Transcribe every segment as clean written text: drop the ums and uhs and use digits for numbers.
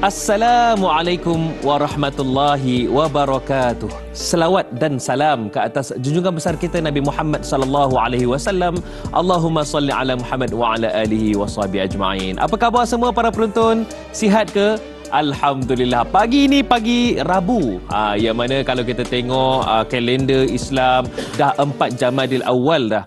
Assalamualaikum warahmatullahi wabarakatuh. Selawat dan salam ke atas junjungan besar kita Nabi Muhammad sallallahu alaihi wasallam. Allahumma salli ala Muhammad wa ala alihi washabihi ajma'in. Apa khabar semua para penonton? Sihat ke? Alhamdulillah. Pagi ini pagi Rabu. Yang mana kalau kita tengok kalender Islam dah 4 Jamadil Awal dah.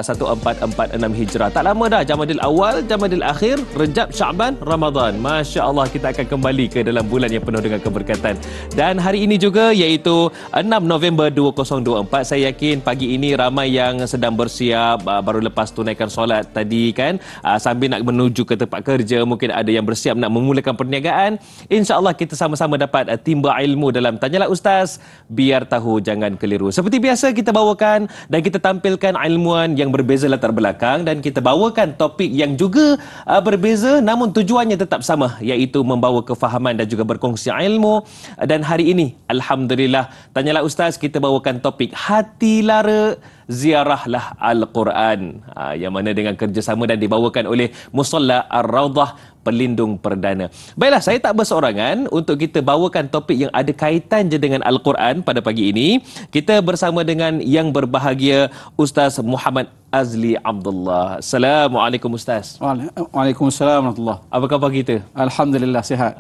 1446 Hijrah. Tak lama dah Jamadil Awal, Jamadil Akhir, Rejab, Syaban, Ramadan. Masya-Allah, kita akan kembali ke dalam bulan yang penuh dengan keberkatan. Dan hari ini juga iaitu 6 November 2024. Saya yakin pagi ini ramai yang sedang bersiap baru lepas tunaikan solat tadi kan, sambil nak menuju ke tempat kerja, mungkin ada yang bersiap nak memulakan perniagaan. InsyaAllah kita sama-sama dapat timba ilmu dalam Tanyalah Ustaz, biar tahu jangan keliru. Seperti biasa kita bawakan dan kita tampilkan ilmuwan yang berbeza latar belakang, dan kita bawakan topik yang juga berbeza namun tujuannya tetap sama, iaitu membawa kefahaman dan juga berkongsi ilmu. Dan hari ini Alhamdulillah Tanyalah Ustaz kita bawakan topik hati lara ziarahlah Al-Quran, yang mana dengan kerjasama dan dibawakan oleh Musalla Ar-Rawdah Pelindung Perdana. Baiklah, saya tak berseorangan untuk kita bawakan topik yang ada kaitan je dengan Al-Quran pada pagi ini. Kita bersama dengan yang berbahagia Ustaz Muhammad Azli Abdullah. Assalamualaikum Ustaz. Waalaikumsalam warahmatullahi. Apa khabar kita? Alhamdulillah sihat.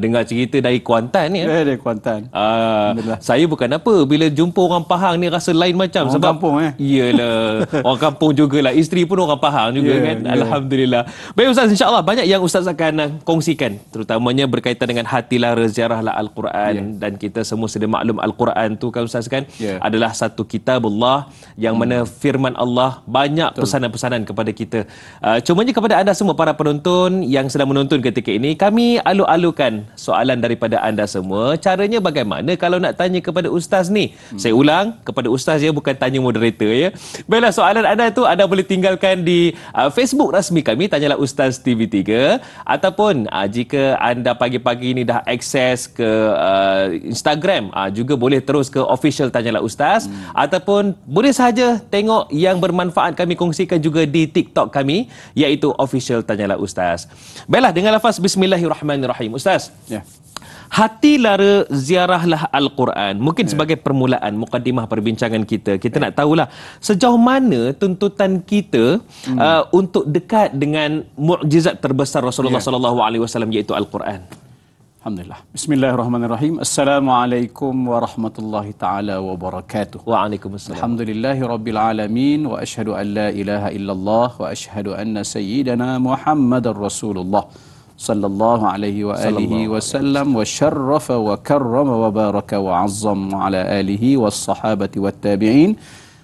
Dengar cerita dari Kuantan ni. Dari Kuantan. Saya bukan apa, bila jumpa orang Pahang ni rasa lain macam. Orang sebab kampung Iyalah, orang kampung jugalah. Isteri pun orang Pahang juga kan. Alhamdulillah. Baik Ustaz, insya-Allah banyak yang Ustaz akan kongsikan, terutamanya berkaitan dengan hati lara ziarahlah Al-Quran. Dan kita semua sedia maklum Al-Quran tu kan Ustaz kan, adalah satu kitabullah yang mana firman Allah, banyak pesanan-pesanan kepada kita. Cumanya kepada anda semua para penonton yang sedang menonton ketika ini, kami alu-alukan soalan daripada anda semua. Caranya bagaimana kalau nak tanya kepada Ustaz ni? Saya ulang, kepada Ustaz ya, bukan tanya moderator ya. Baiklah, soalan anda tu anda boleh tinggalkan di Facebook rasmi kami Tanyalah Ustaz TV3, ataupun jika anda pagi-pagi ni dah akses ke Instagram, juga boleh terus ke official Tanyalah Ustaz, ataupun boleh sahaja tengok yang bermanfaat kami kongsikan juga di TikTok kami, iaitu official Tanyalah Ustaz. Baiklah, dengan lafaz Bismillahirrahmanirrahim. Ustaz, hati lara ziarahlah Al-Quran. Mungkin sebagai permulaan, mukadimah perbincangan kita, kita nak tahulah sejauh mana tuntutan kita untuk dekat dengan mukjizat terbesar Rasulullah sallallahu alaihi wasallam, iaitu Al-Quran. Alhamdulillah. Bismillahirrahmanirrahim. Assalamualaikum warahmatullahi taala wabarakatuh. Waalaikumsalam. Alhamdulillahirabbil alamin wa asyhadu an la ilaha illallah wa asyhadu anna sayyidana Muhammadar Rasulullah sallallahu alaihi wa alihi wasallam wa syarrafa wa karrama wa baraka wa azzam ala alihi was sahabati wat tabi'in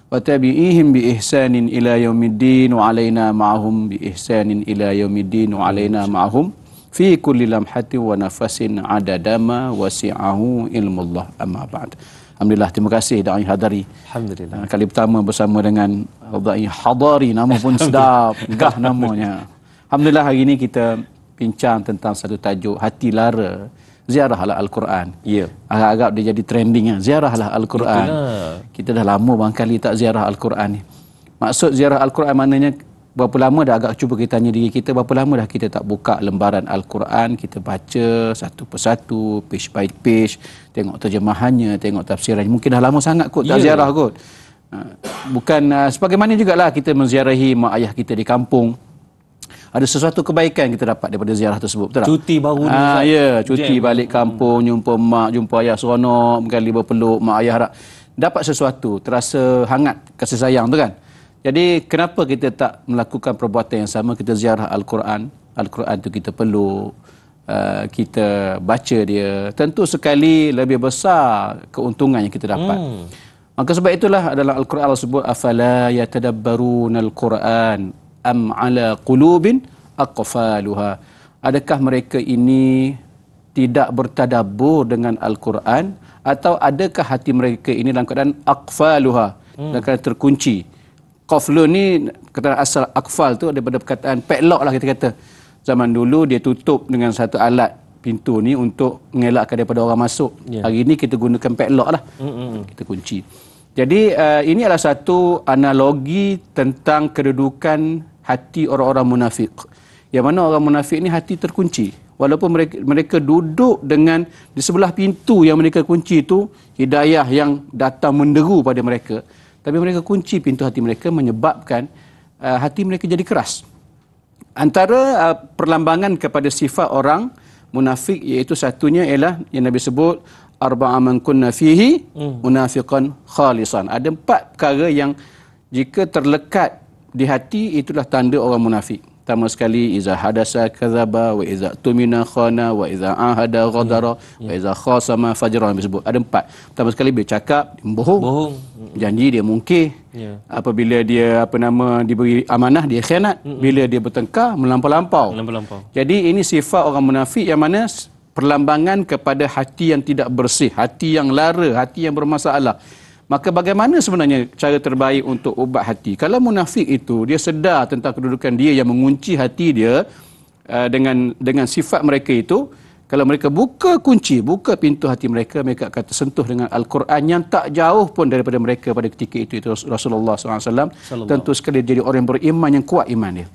wa tabi'ihim bi ihsanin ila yaumiddin wa alaina ma'hum bi ihsanin ila yaumiddin wa alaina ma'hum fi kulli lamhati wa nafasin adadama wasi'ahu ilmullah, amma ba'd. Alhamdulillah, terima kasih Da'i Hadari. Alhamdulillah. Kali pertama bersama dengan Da'i Hadari, nama pun sedap, gah namanya. Alhamdulillah, hari ini kita bincang tentang satu tajuk, hati lara ziarahlah Al-Quran. Agak-agak dia jadi trending, ziarahlah Al-Quran. Kita dah lama barangkali tak ziarah Al-Quran ni. Maksud ziarah Al-Quran maknanya, berapa lama dah, agak cuba kita tanya diri kita, berapa lama dah kita tak buka lembaran Al-Quran, kita baca satu persatu, page by page, tengok terjemahannya, tengok tafsirannya. Mungkin dah lama sangat kot tak ziarah kot. Bukan sebagaimana jugalah kita menziarahi mak ayah kita di kampung. Ada sesuatu kebaikan kita dapat daripada ziarah tersebut, betul tak? Cuti baru ni. Cuti balik kampung, jumpa mak, jumpa ayah seronok, kali berpeluk mak ayah, dapat sesuatu, terasa hangat kasih sayang tu kan. Jadi kenapa kita tak melakukan perbuatan yang sama, kita ziarah Al-Quran. Al-Quran tu kita peluk, kita baca dia. Tentu sekali lebih besar keuntungan yang kita dapat. Maka sebab itulah dalam Al-Quran Allah sebut, afala yatadabbaruna Al-Quran am ala qulubin aqfaluha. Adakah mereka ini tidak bertadabbur dengan Al-Quran, atau adakah hati mereka ini dalam keadaan aqfaluha, dalam keadaan terkunci. Qaflun ni kata asal aqfal tu daripada perkataan padlock lah kita kata. Zaman dulu dia tutup dengan satu alat pintu ni untuk mengelakkan daripada orang masuk. Hari ni kita gunakan padlock lah. Kita kunci. Jadi ini adalah satu analogi tentang kedudukan hati orang-orang munafik. Yang mana orang munafik ni hati terkunci. walaupun mereka duduk dengan di sebelah pintu yang mereka kunci itu, hidayah yang datang menderu pada mereka, tapi mereka kunci pintu hati mereka, menyebabkan hati mereka jadi keras. Antara perlambangan kepada sifat orang munafik iaitu satunya ialah yang Nabi sebut arba'a man kunna fihi munafiqan khalisan. Ada 4 perkara yang jika terlekat di hati itulah tanda orang munafik. Pertama sekali, iza hadasa kadzaba, wa iza tumina khana, wa iza ahada ghadara, wa iza khasama fajara, disebut. Ada 4. Pertama sekali bila cakap dia bohong. Janji dia mungkir. Apabila dia diberi amanah dia khianat. Bila dia bertengkar melampau-lampau. Jadi ini sifat orang munafik yang mana perlambangan kepada hati yang tidak bersih, hati yang lara, hati yang bermasalah. Maka bagaimana sebenarnya cara terbaik untuk ubat hati? Kalau munafik itu dia sedar tentang kedudukan dia yang mengunci hati dia dengan sifat mereka itu, kalau mereka buka pintu hati mereka, mereka akan tersentuh dengan Al-Quran yang tak jauh pun daripada mereka pada ketika itu Rasulullah SAW. Tentu sekali jadi orang yang beriman, yang kuat iman dia.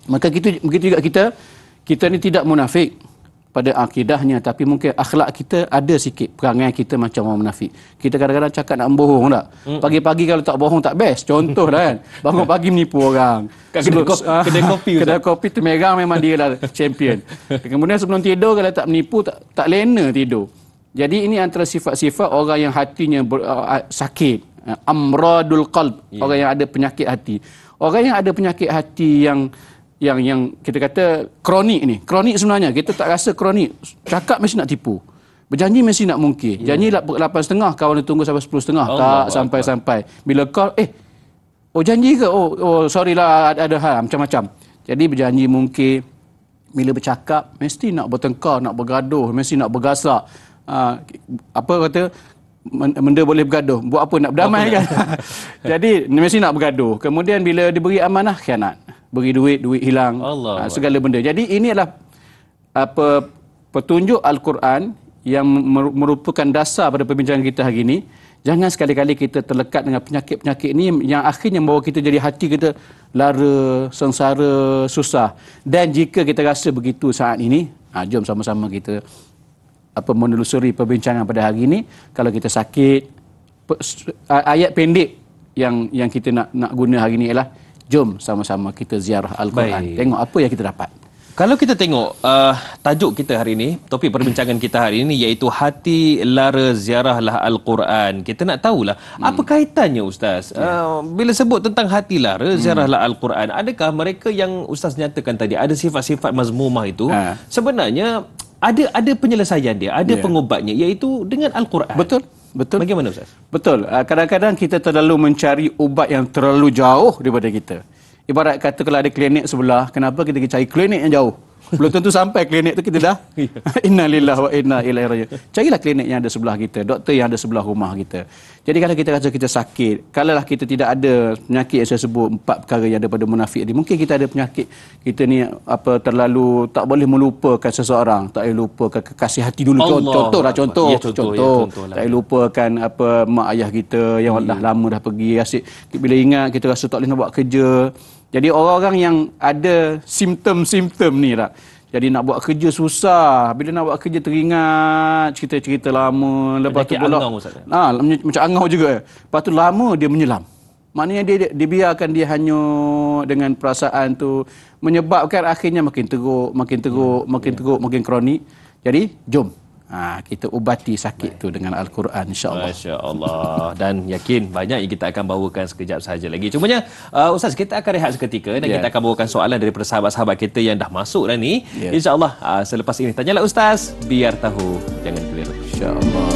Maka begitu juga kita ni tidak munafik pada akidahnya, tapi mungkin akhlak kita ada sikit perangai kita macam orang munafik. Kita kadang-kadang cakap nak bohong tak. Pagi-pagi kalau tak bohong tak best. Contoh dah kan. Bangun pagi menipu orang. Kedai kopi tu merah memang dia lah champion. Kemudian sebelum tidur kalau tak menipu tak lena tidur. Jadi ini antara sifat-sifat orang yang hatinya sakit. Amradul qalb. Orang yang ada penyakit hati. Orang yang ada penyakit hati yang kita kata kronik ni. Kronik sebenarnya kita tak rasa kronik. Cakap mesti nak tipu. Berjanji mesti nak mungkir. Janji 8.30, kawan dia tunggu sampai 10.30. Tak sampai-sampai. Bila call, janji ke? Sorry lah, ada hal macam-macam. Jadi berjanji mungkir. Bila bercakap mesti nak bertengkar, nak bergaduh, mesti nak bergasak. Benda boleh bergaduh. Buat apa nak berdamai kan? Jadi mesti nak bergaduh. Kemudian bila diberi amanah, khianat. Beri duit hilang. Segala benda. Jadi ini adalah petunjuk Al-Quran yang merupakan dasar pada perbincangan kita hari ini. Jangan sekali-kali kita terlekat dengan penyakit-penyakit ini yang akhirnya membawa kita jadi hati kita lara, sengsara, susah. Dan jika kita rasa begitu saat ini, jom sama-sama kita menelusuri perbincangan pada hari ini. Kalau kita sakit, ayat pendek yang kita nak guna hari ini ialah jom sama-sama kita ziarah Al-Quran. Tengok apa yang kita dapat. Kalau kita tengok tajuk kita hari ini, topik perbincangan kita hari ini iaitu hati lara ziarahlah Al-Quran. Kita nak tahulah apa kaitannya Ustaz? Bila sebut tentang hati lara ziarahlah Al-Quran, adakah mereka yang Ustaz nyatakan tadi ada sifat-sifat mazmumah itu sebenarnya ada penyelesaian dia, ada pengubatnya iaitu dengan Al-Quran? Betul. Bagaimana Ustaz? Betul. Kadang-kadang kita terlalu mencari ubat yang terlalu jauh daripada kita. Ibarat kata kalau ada klinik sebelah, kenapa kita pergi cari klinik yang jauh? Belum tentu sampai klinik tu kita dah innalillahi wa inna ilaihi raji'un. Carilah klinik yang ada sebelah kita, doktor yang ada sebelah rumah kita. Jadi kalau kita rasa kita sakit, kalaulah kita tidak ada penyakit yang saya sebut 4 perkara yang ada pada munafik ni, mungkin kita ada penyakit kita ni terlalu tak boleh melupakan seseorang, tak boleh lupakan kekasih hati dulu. Contoh. Tak boleh lupakan mak ayah kita yang dah lama dah pergi, asyik bila ingat kita rasa tak boleh nak buat kerja. Jadi orang-orang yang ada simptom-simptom ni lah. Jadi nak buat kerja susah. Bila nak buat kerja teringat cerita-cerita lama. Lepas tu pula macam angau juga. Lepas tu lama dia menyelam. Maknanya dia biarkan dia hanyut dengan perasaan tu. Menyebabkan akhirnya makin teruk, makin kronik. Jadi jom kita ubati sakit tu dengan Al-Quran, insya-Allah. Masya-Allah. Dan yakin banyak yang kita akan bawakan sekejap sahaja lagi. Cumanya Ustaz, kita akan rehat seketika dan kita akan bawakan soalan daripada sahabat-sahabat kita yang dah masuk dah ni. Insya-Allah selepas ini tanyalah Ustaz, biar tahu jangan keliru. Insya-Allah.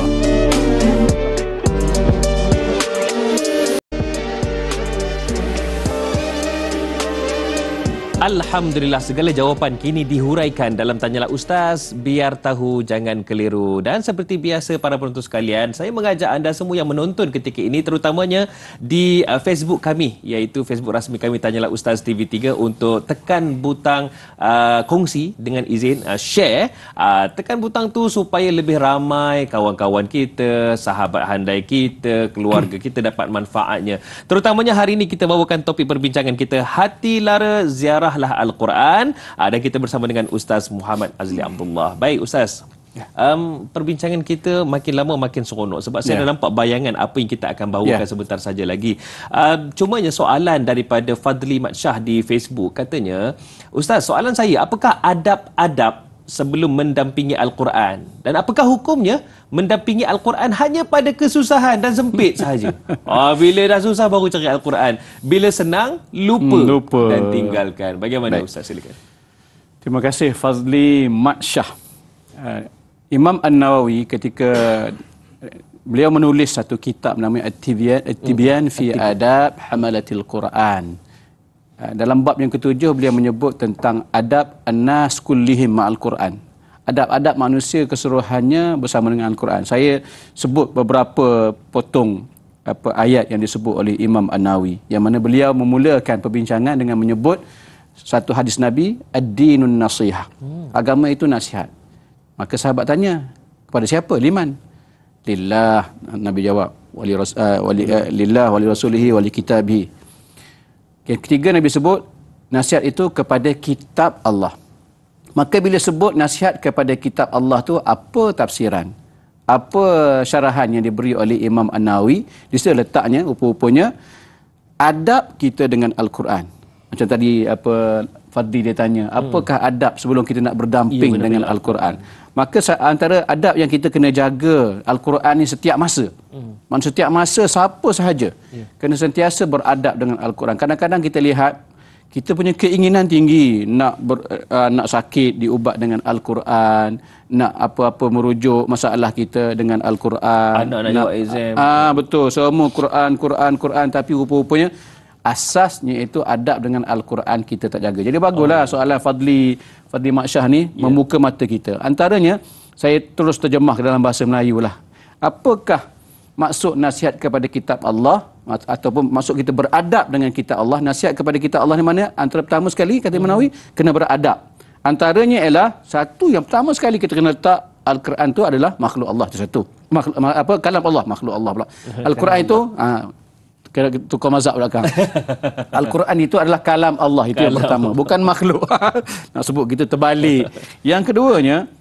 Alhamdulillah, segala jawapan kini dihuraikan dalam Tanyalah Ustaz, biar tahu jangan keliru. Dan seperti biasa para penonton sekalian, saya mengajak anda semua yang menonton ketika ini, terutamanya di Facebook kami, iaitu Facebook rasmi kami Tanyalah Ustaz TV3, untuk tekan butang kongsi dengan izin share. Tekan butang tu supaya lebih ramai kawan-kawan kita, sahabat handai kita, keluarga kita dapat manfaatnya. Terutamanya hari ini kita bawakan topik perbincangan kita, hati lara ziarah Susahlah Al-Quran. Dan kita bersama dengan Ustaz Muhammad Azli Abdullah. Baik Ustaz, perbincangan kita makin lama makin seronok sebab saya dah nampak bayangan apa yang kita akan bawakan sebentar saja lagi. Cumanya soalan daripada Fadli Mat Shah di Facebook katanya, Ustaz, soalan saya, apakah adab-adab sebelum mendampingi Al-Quran? Dan apakah hukumnya mendampingi Al-Quran hanya pada kesusahan dan sempit sahaja? Bila dah susah baru cari Al-Quran. Bila senang, lupa dan tinggalkan. Bagaimana Ustaz? Silakan. Terima kasih Fazli Mat Shah. Imam An-Nawawi ketika beliau menulis satu kitab namanya At-Tibyan fi Adab Hamalatil Quran. Dalam bab yang ketujuh beliau menyebut tentang adab an-nas kullihim ma'al Quran. Adab-adab manusia keseluruhannya bersama dengan Al-Quran. Saya sebut beberapa potong ayat yang disebut oleh Imam An-Nawawi, yang mana beliau memulakan perbincangan dengan menyebut satu hadis Nabi, ad-dinun nasihah. Agama itu nasihat. Maka sahabat tanya, kepada siapa? Liman? Lillah, Nabi jawab, lillah wali rasulihi wali kitabihi. Yang ketiga Nabi sebut nasihat itu kepada kitab Allah. Maka bila sebut nasihat kepada kitab Allah tu, apa tafsiran? Apa syarahan yang diberi oleh Imam An-Nawawi? Di situ letaknya rupa-rupanya adab kita dengan Al-Quran. Macam tadi Fadli dia tanya, apakah adab sebelum kita nak berdamping dengan Al-Quran? Maka antara adab yang kita kena jaga Al-Quran ni setiap masa. Maksudnya setiap masa siapa sahaja kena sentiasa beradab dengan Al-Quran. Kadang-kadang kita lihat kita punya keinginan tinggi nak sakit diubat dengan Al-Quran, nak apa-apa merujuk masalah kita dengan Al-Quran. Anak nak jawab exam. Betul, semua Quran, tapi rupa-rupanya asasnya itu adab dengan Al-Quran kita tak jaga. Jadi baguslah soalan Fadli Mat Shah ni membuka mata kita. Antaranya saya terus terjemah ke dalam bahasa Melayu lah. Apakah maksud nasihat kepada kitab Allah ataupun maksud kita beradab dengan kitab Allah? Nasihat kepada kitab Allah ni mana? Antara pertama sekali kata Imam Nawawi, kena beradab. Antaranya ialah satu yang pertama sekali kita kena letak Al-Quran tu adalah makhluk Allah, itu satu. Kalam Allah, makhluk Allah pula. Al-Quran itu tukar mazhab belakang. Al-Quran itu adalah kalam Allah, itu yang pertama, bukan makhluk. Nak sebut kita terbalik. Yang keduanya,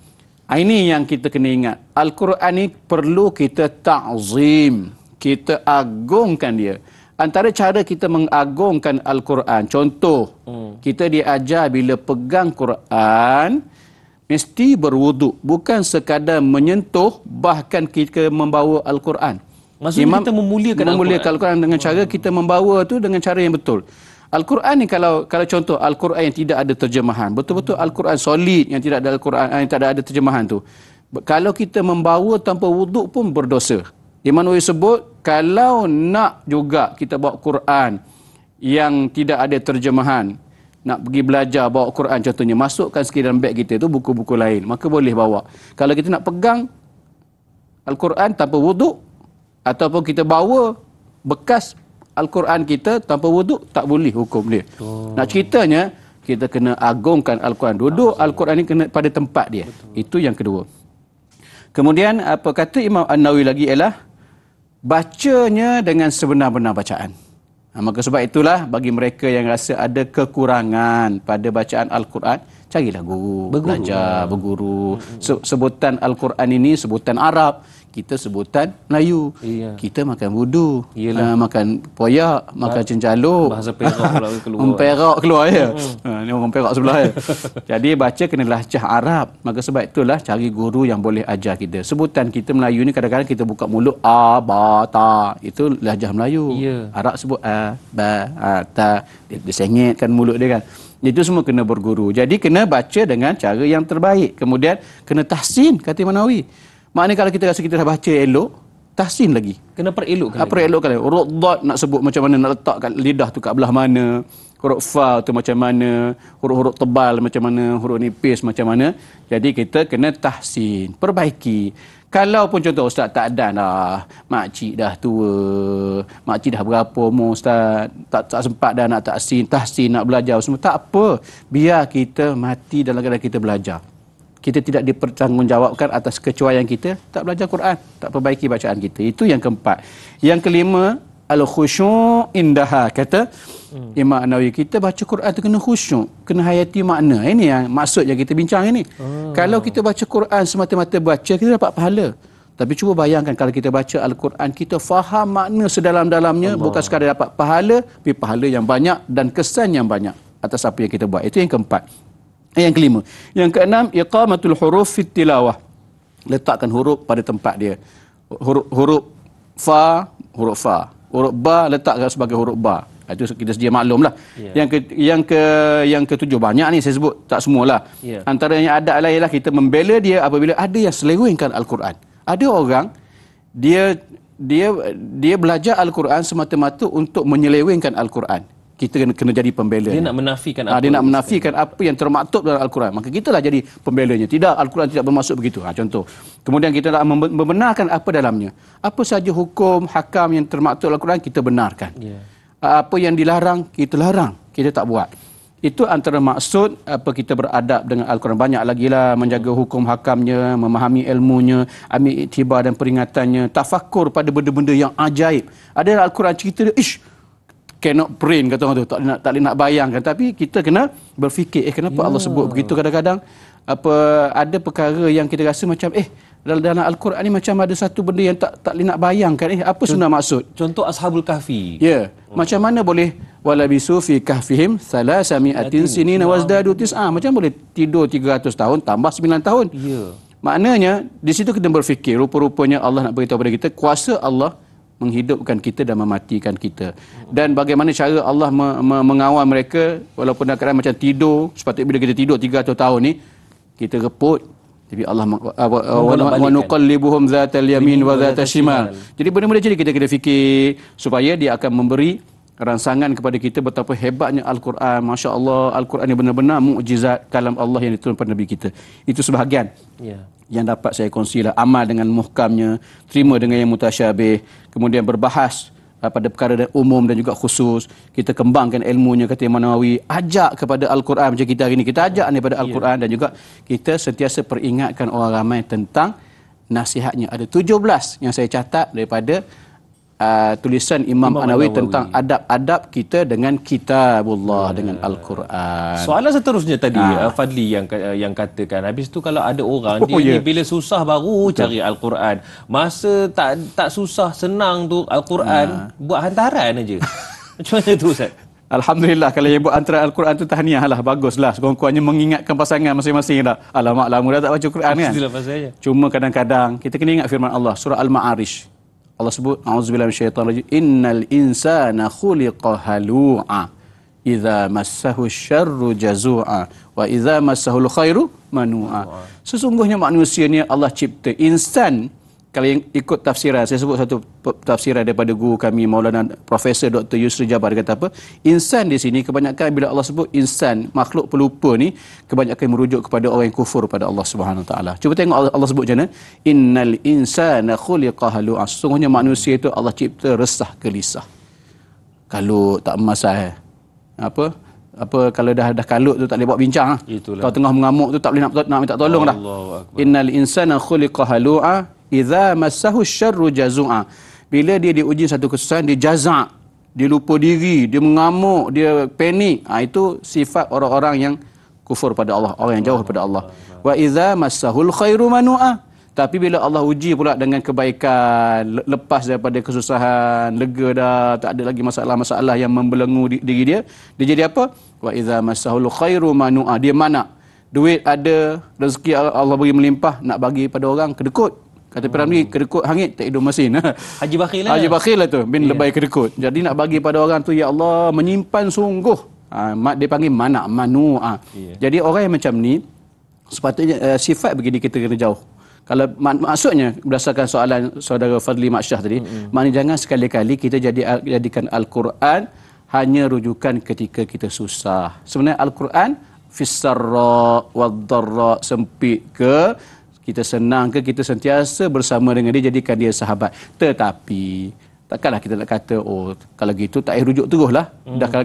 ini yang kita kena ingat. Al-Quran ni perlu kita ta'zim, kita agungkan dia. Antara cara kita mengagungkan Al-Quran, contoh, kita diajar bila pegang Quran mesti berwuduk, bukan sekadar menyentuh, bahkan kita membawa Al-Quran. Maksudnya kita memuliakan Al-Quran dengan cara kita membawa tu dengan cara yang betul. Al-Quran ni kalau contoh Al-Quran yang tidak ada terjemahan, betul-betul Al-Quran solid yang tidak ada Al-Quran yang tak ada terjemahan tu, kalau kita membawa tanpa wuduk pun berdosa. Imam Nawawi sebut kalau nak juga kita bawa Quran yang tidak ada terjemahan, nak pergi belajar bawa Quran contohnya, masukkan sikit dalam beg kita tu buku-buku lain, maka boleh bawa. Kalau kita nak pegang Al-Quran tanpa wuduk, ataupun kita bawa bekas Al-Quran kita tanpa wuduk, tak boleh hukum dia. Nak ceritanya, kita kena agungkan Al-Quran. Duduk Al-Quran ni kena pada tempat dia. Itu yang kedua. Kemudian, apa kata Imam An-Nawawi lagi ialah, bacanya dengan sebenar-benar bacaan. Maka sebab itulah, bagi mereka yang rasa ada kekurangan pada bacaan Al-Quran, carilah guru, belajar, berguru. Sebutan Al-Quran ini, sebutan Arab. Kita sebutan Melayu. Kita makan wudu, makan poyak, makan cencaluk. Bahasa Perak keluar. Perak keluar ya. Ni orang Perak sebelah ya. Jadi baca kena lahjah Arab. Maka sebab itulah cari guru yang boleh ajar kita. Sebutan kita Melayu ni kadang-kadang kita buka mulut ba, ta. Itu lahjah Melayu. Arab sebut ba, ta. Dia sengitkan mulut dia kan. Itu semua kena berguru. Jadi kena baca dengan cara yang terbaik. Kemudian kena tahsin, kata Imam Nawawi. Maknanya kalau kita rasa kita dah baca elok, tahsin lagi. Kena perelokkan. Perelokkan lagi. Huruf dot nak sebut macam mana, nak letak kat lidah tu kat belah mana. Huruf fa tu macam mana. Huruf-huruf tebal macam mana. Huruf nipis macam mana. Jadi kita kena tahsin, perbaiki. Kalau pun contoh ustaz tak ada dah, makcik dah tua, makcik dah berapa umur ustaz, tak sempat dah nak tahsin, nak belajar semua, tak apa. Biar kita mati dalam keadaan kita belajar. Kita tidak dipertanggungjawabkan atas kecuaian kita tak belajar Quran, tak perbaiki bacaan kita. Itu yang keempat. Yang kelima, al-khusyu' indaha, kata Imam Nawawi. Kita baca Quran tu kena khusyuk, kena hayati makna. Ini yang maksud yang kita bincang ini. Kalau kita baca Quran semata-mata baca, kita dapat pahala. Tapi cuba bayangkan kalau kita baca Al-Quran, kita faham makna sedalam-dalamnya, bukan sekadar dapat pahala, tapi pahala yang banyak dan kesan yang banyak atas apa yang kita buat. Itu yang keempat. Yang kelima. Yang keenam, iqamatul huruf fit tilawah. Letakkan huruf pada tempat dia. Huruf fa, huruf ba letakkan sebagai huruf ba. Itu kita sedia maklumlah. Yang ketujuh, banyak ni saya sebut, tak semualah. Antaranya ada ialah kita membela dia apabila ada yang selewengkan Al-Quran. Ada orang dia belajar Al-Quran semata-mata untuk menyelewengkan Al-Quran. Kita kena jadi pembela. Dia nak menafikan apa? Dia nak menafikan apa yang termaktub dalam Al-Quran. Maka kitalah jadi pembelanya. Tidak, Al-Quran tidak bermaksud begitu. Contoh. Kemudian kita nak membenarkan apa dalamnya. Apa saja hukum, hakam yang termaktub dalam Al-Quran, kita benarkan. Apa yang dilarang, kita larang. Kita tak buat. Itu antara maksud apa kita beradab dengan Al-Quran. Banyak lagi lah, menjaga hukum hakamnya, memahami ilmunya, ambil iktibar dan peringatannya, tafakur pada benda-benda yang ajaib. Ada Al-Quran cerita dia, cannot brain kata orang tu, tak boleh nak bayangkan. Tapi kita kena berfikir, kenapa Allah sebut begitu. Kadang-kadang ada perkara yang kita rasa macam dalam Al-Quran ni macam ada satu benda yang tak boleh nak bayangkan. Apa sebenarnya maksud? Contoh Ashabul Kahfi. Macam mana boleh walabisu fi kahfihim salasami'atin sinina wazdadu tis'a. Macam boleh tidur 300 tahun tambah 9 tahun. Maknanya di situ kita berfikir, rupa-rupanya Allah nak beritahu kepada kita kuasa Allah menghidupkan kita dan mematikan kita. Dan bagaimana cara Allah mengawal mereka walaupun dalam keadaan macam tidur. Sepatutnya bila kita tidur 300 tahun ni kita reput. Tapi Allah wa nuqallibuhum zatal yamin wa zatal shimal. Jadi benda-benda jadi kita kena fikir supaya dia akan memberi rangsangan kepada kita betapa hebatnya Al-Quran. Masya Allah, Al-Quran ni benar-benar mukjizat kalam Allah yang diturunkan pada Nabi kita. Itu sebahagian yang dapat saya kongsilah. Amal dengan muhkamnya, terima dengan yang mutasyabih, kemudian berbahas pada perkara umum dan juga khusus. Kita kembangkan ilmunya, kata Imam Nawawi. Ajak kepada Al-Quran macam kita hari ini. Kita ajak daripada Al-Quran dan juga kita sentiasa peringatkan orang ramai tentang nasihatnya. Ada 17 yang saya catat daripada tulisan Imam Nawawi tentang adab-adab kita dengan kitabullah, dengan Al-Quran. Soalan seterusnya tadi Fadli yang katakan, habis tu kalau ada orang dia ni bila susah baru cari Al-Quran, masa tak susah senang tu Al-Quran buat hantaran aja. Macam mana tu Ustaz? Alhamdulillah, kalau yang buat antara Al-Quran tu tahniah lah, baguslah. Sekurang-kurangnya mengingatkan pasangan masing-masing dah. Alamak, lama dah tak baca Quran kan. Cuma kadang-kadang kita kena ingat firman Allah surah Al-Ma'arij. Allah sebut, a'udzubillahi minasyaitonir rajim, innal insana khuliqa halu'a idza massahu syarru jazua wa idza massahul khairu manu'a. Sesungguhnya manusia ni Allah cipta insan. Kalau yang ikut tafsiran, saya sebut satu tafsiran daripada guru kami Maulana Profesor Dr. Yusri Jabar, dia kata apa? Insan di sini kebanyakan bila Allah sebut insan, makhluk pelupa ni kebanyakan merujuk kepada orang yang kufur pada Allah Subhanahu Wa Taala. Cuba tengok Allah sebut macam mana? Innal insana khuliqa halu'a. Sesungguhnya manusia itu Allah cipta resah gelisah. Kalut tak masalah. Apa kalau dah kalut tu tak boleh buat bincang. Kalau tengah mengamuk tu tak boleh nak minta tolong dah. Innal insana khuliqa halu'a idza massahu syarru jazua. Bila dia diuji satu kesusahan, dia jaza', dia lupa diri, dia mengamuk, dia panik. Itu sifat orang-orang yang kufur pada Allah, orang yang jauh pada Allah. Wa idza massahul khairu manu'a. Tapi bila Allah uji pula dengan kebaikan, lepas daripada kesusahan, lega dah, tak ada lagi masalah-masalah yang membelenggu diri dia, dia jadi apa? Wa idza massahul khairu manu'a. Dia mana? Duit ada, rezeki Allah beri melimpah, nak bagi pada orang kedekut. Kata Piramli, kedekut hangit tak hidup masin. Haji bakhil lah. Haji bakhil lah tu, bin lebay kedekut. Jadi nak bagi pada orang tu, ya Allah, menyimpan sungguh. Dia panggil mana, manu'a. Jadi orang yang macam ni, sepatutnya sifat begini kita kena jauh. Kalau maksudnya, berdasarkan soalan saudara Fadli Maksyah tadi, maknanya jangan sekali-kali kita jadikan Al-Quran hanya rujukan ketika kita susah. Sebenarnya Al-Quran, fissarra wad-darra, sempit ke, kita senang ke, kita sentiasa bersama dengan dia, jadikan dia sahabat. Tetapi takkanlah kita nak kata, kalau gitu tak payah rujuk teruslah.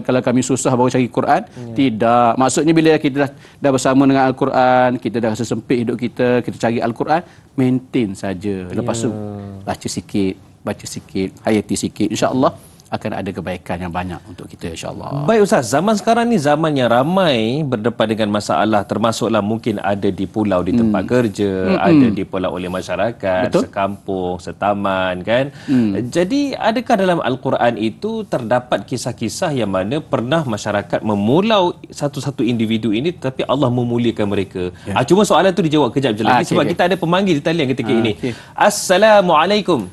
Kalau kami susah baru cari Quran. Tidak. Maksudnya bila kita dah bersama dengan Al-Quran, kita dah rasa sempit hidup kita cari Al-Quran, maintain saja. Lepas tu baca sikit, hayati sikit. InsyaAllah akan ada kebaikan yang banyak untuk kita insya-Allah. Baik Ustaz, zaman sekarang ni zaman yang ramai berdepan dengan masalah, termasuklah mungkin ada di pulau di tempat kerja, ada di pulau oleh masyarakat, Betul. sekampung, setaman kan. Jadi adakah dalam Al-Quran itu terdapat kisah-kisah yang mana pernah masyarakat memulau satu-satu individu ini tetapi Allah memuliakan mereka? Cuma soalan tu dijawab kejap je lagi sebab kita ada pemanggil di talian ketika ini. Assalamualaikum.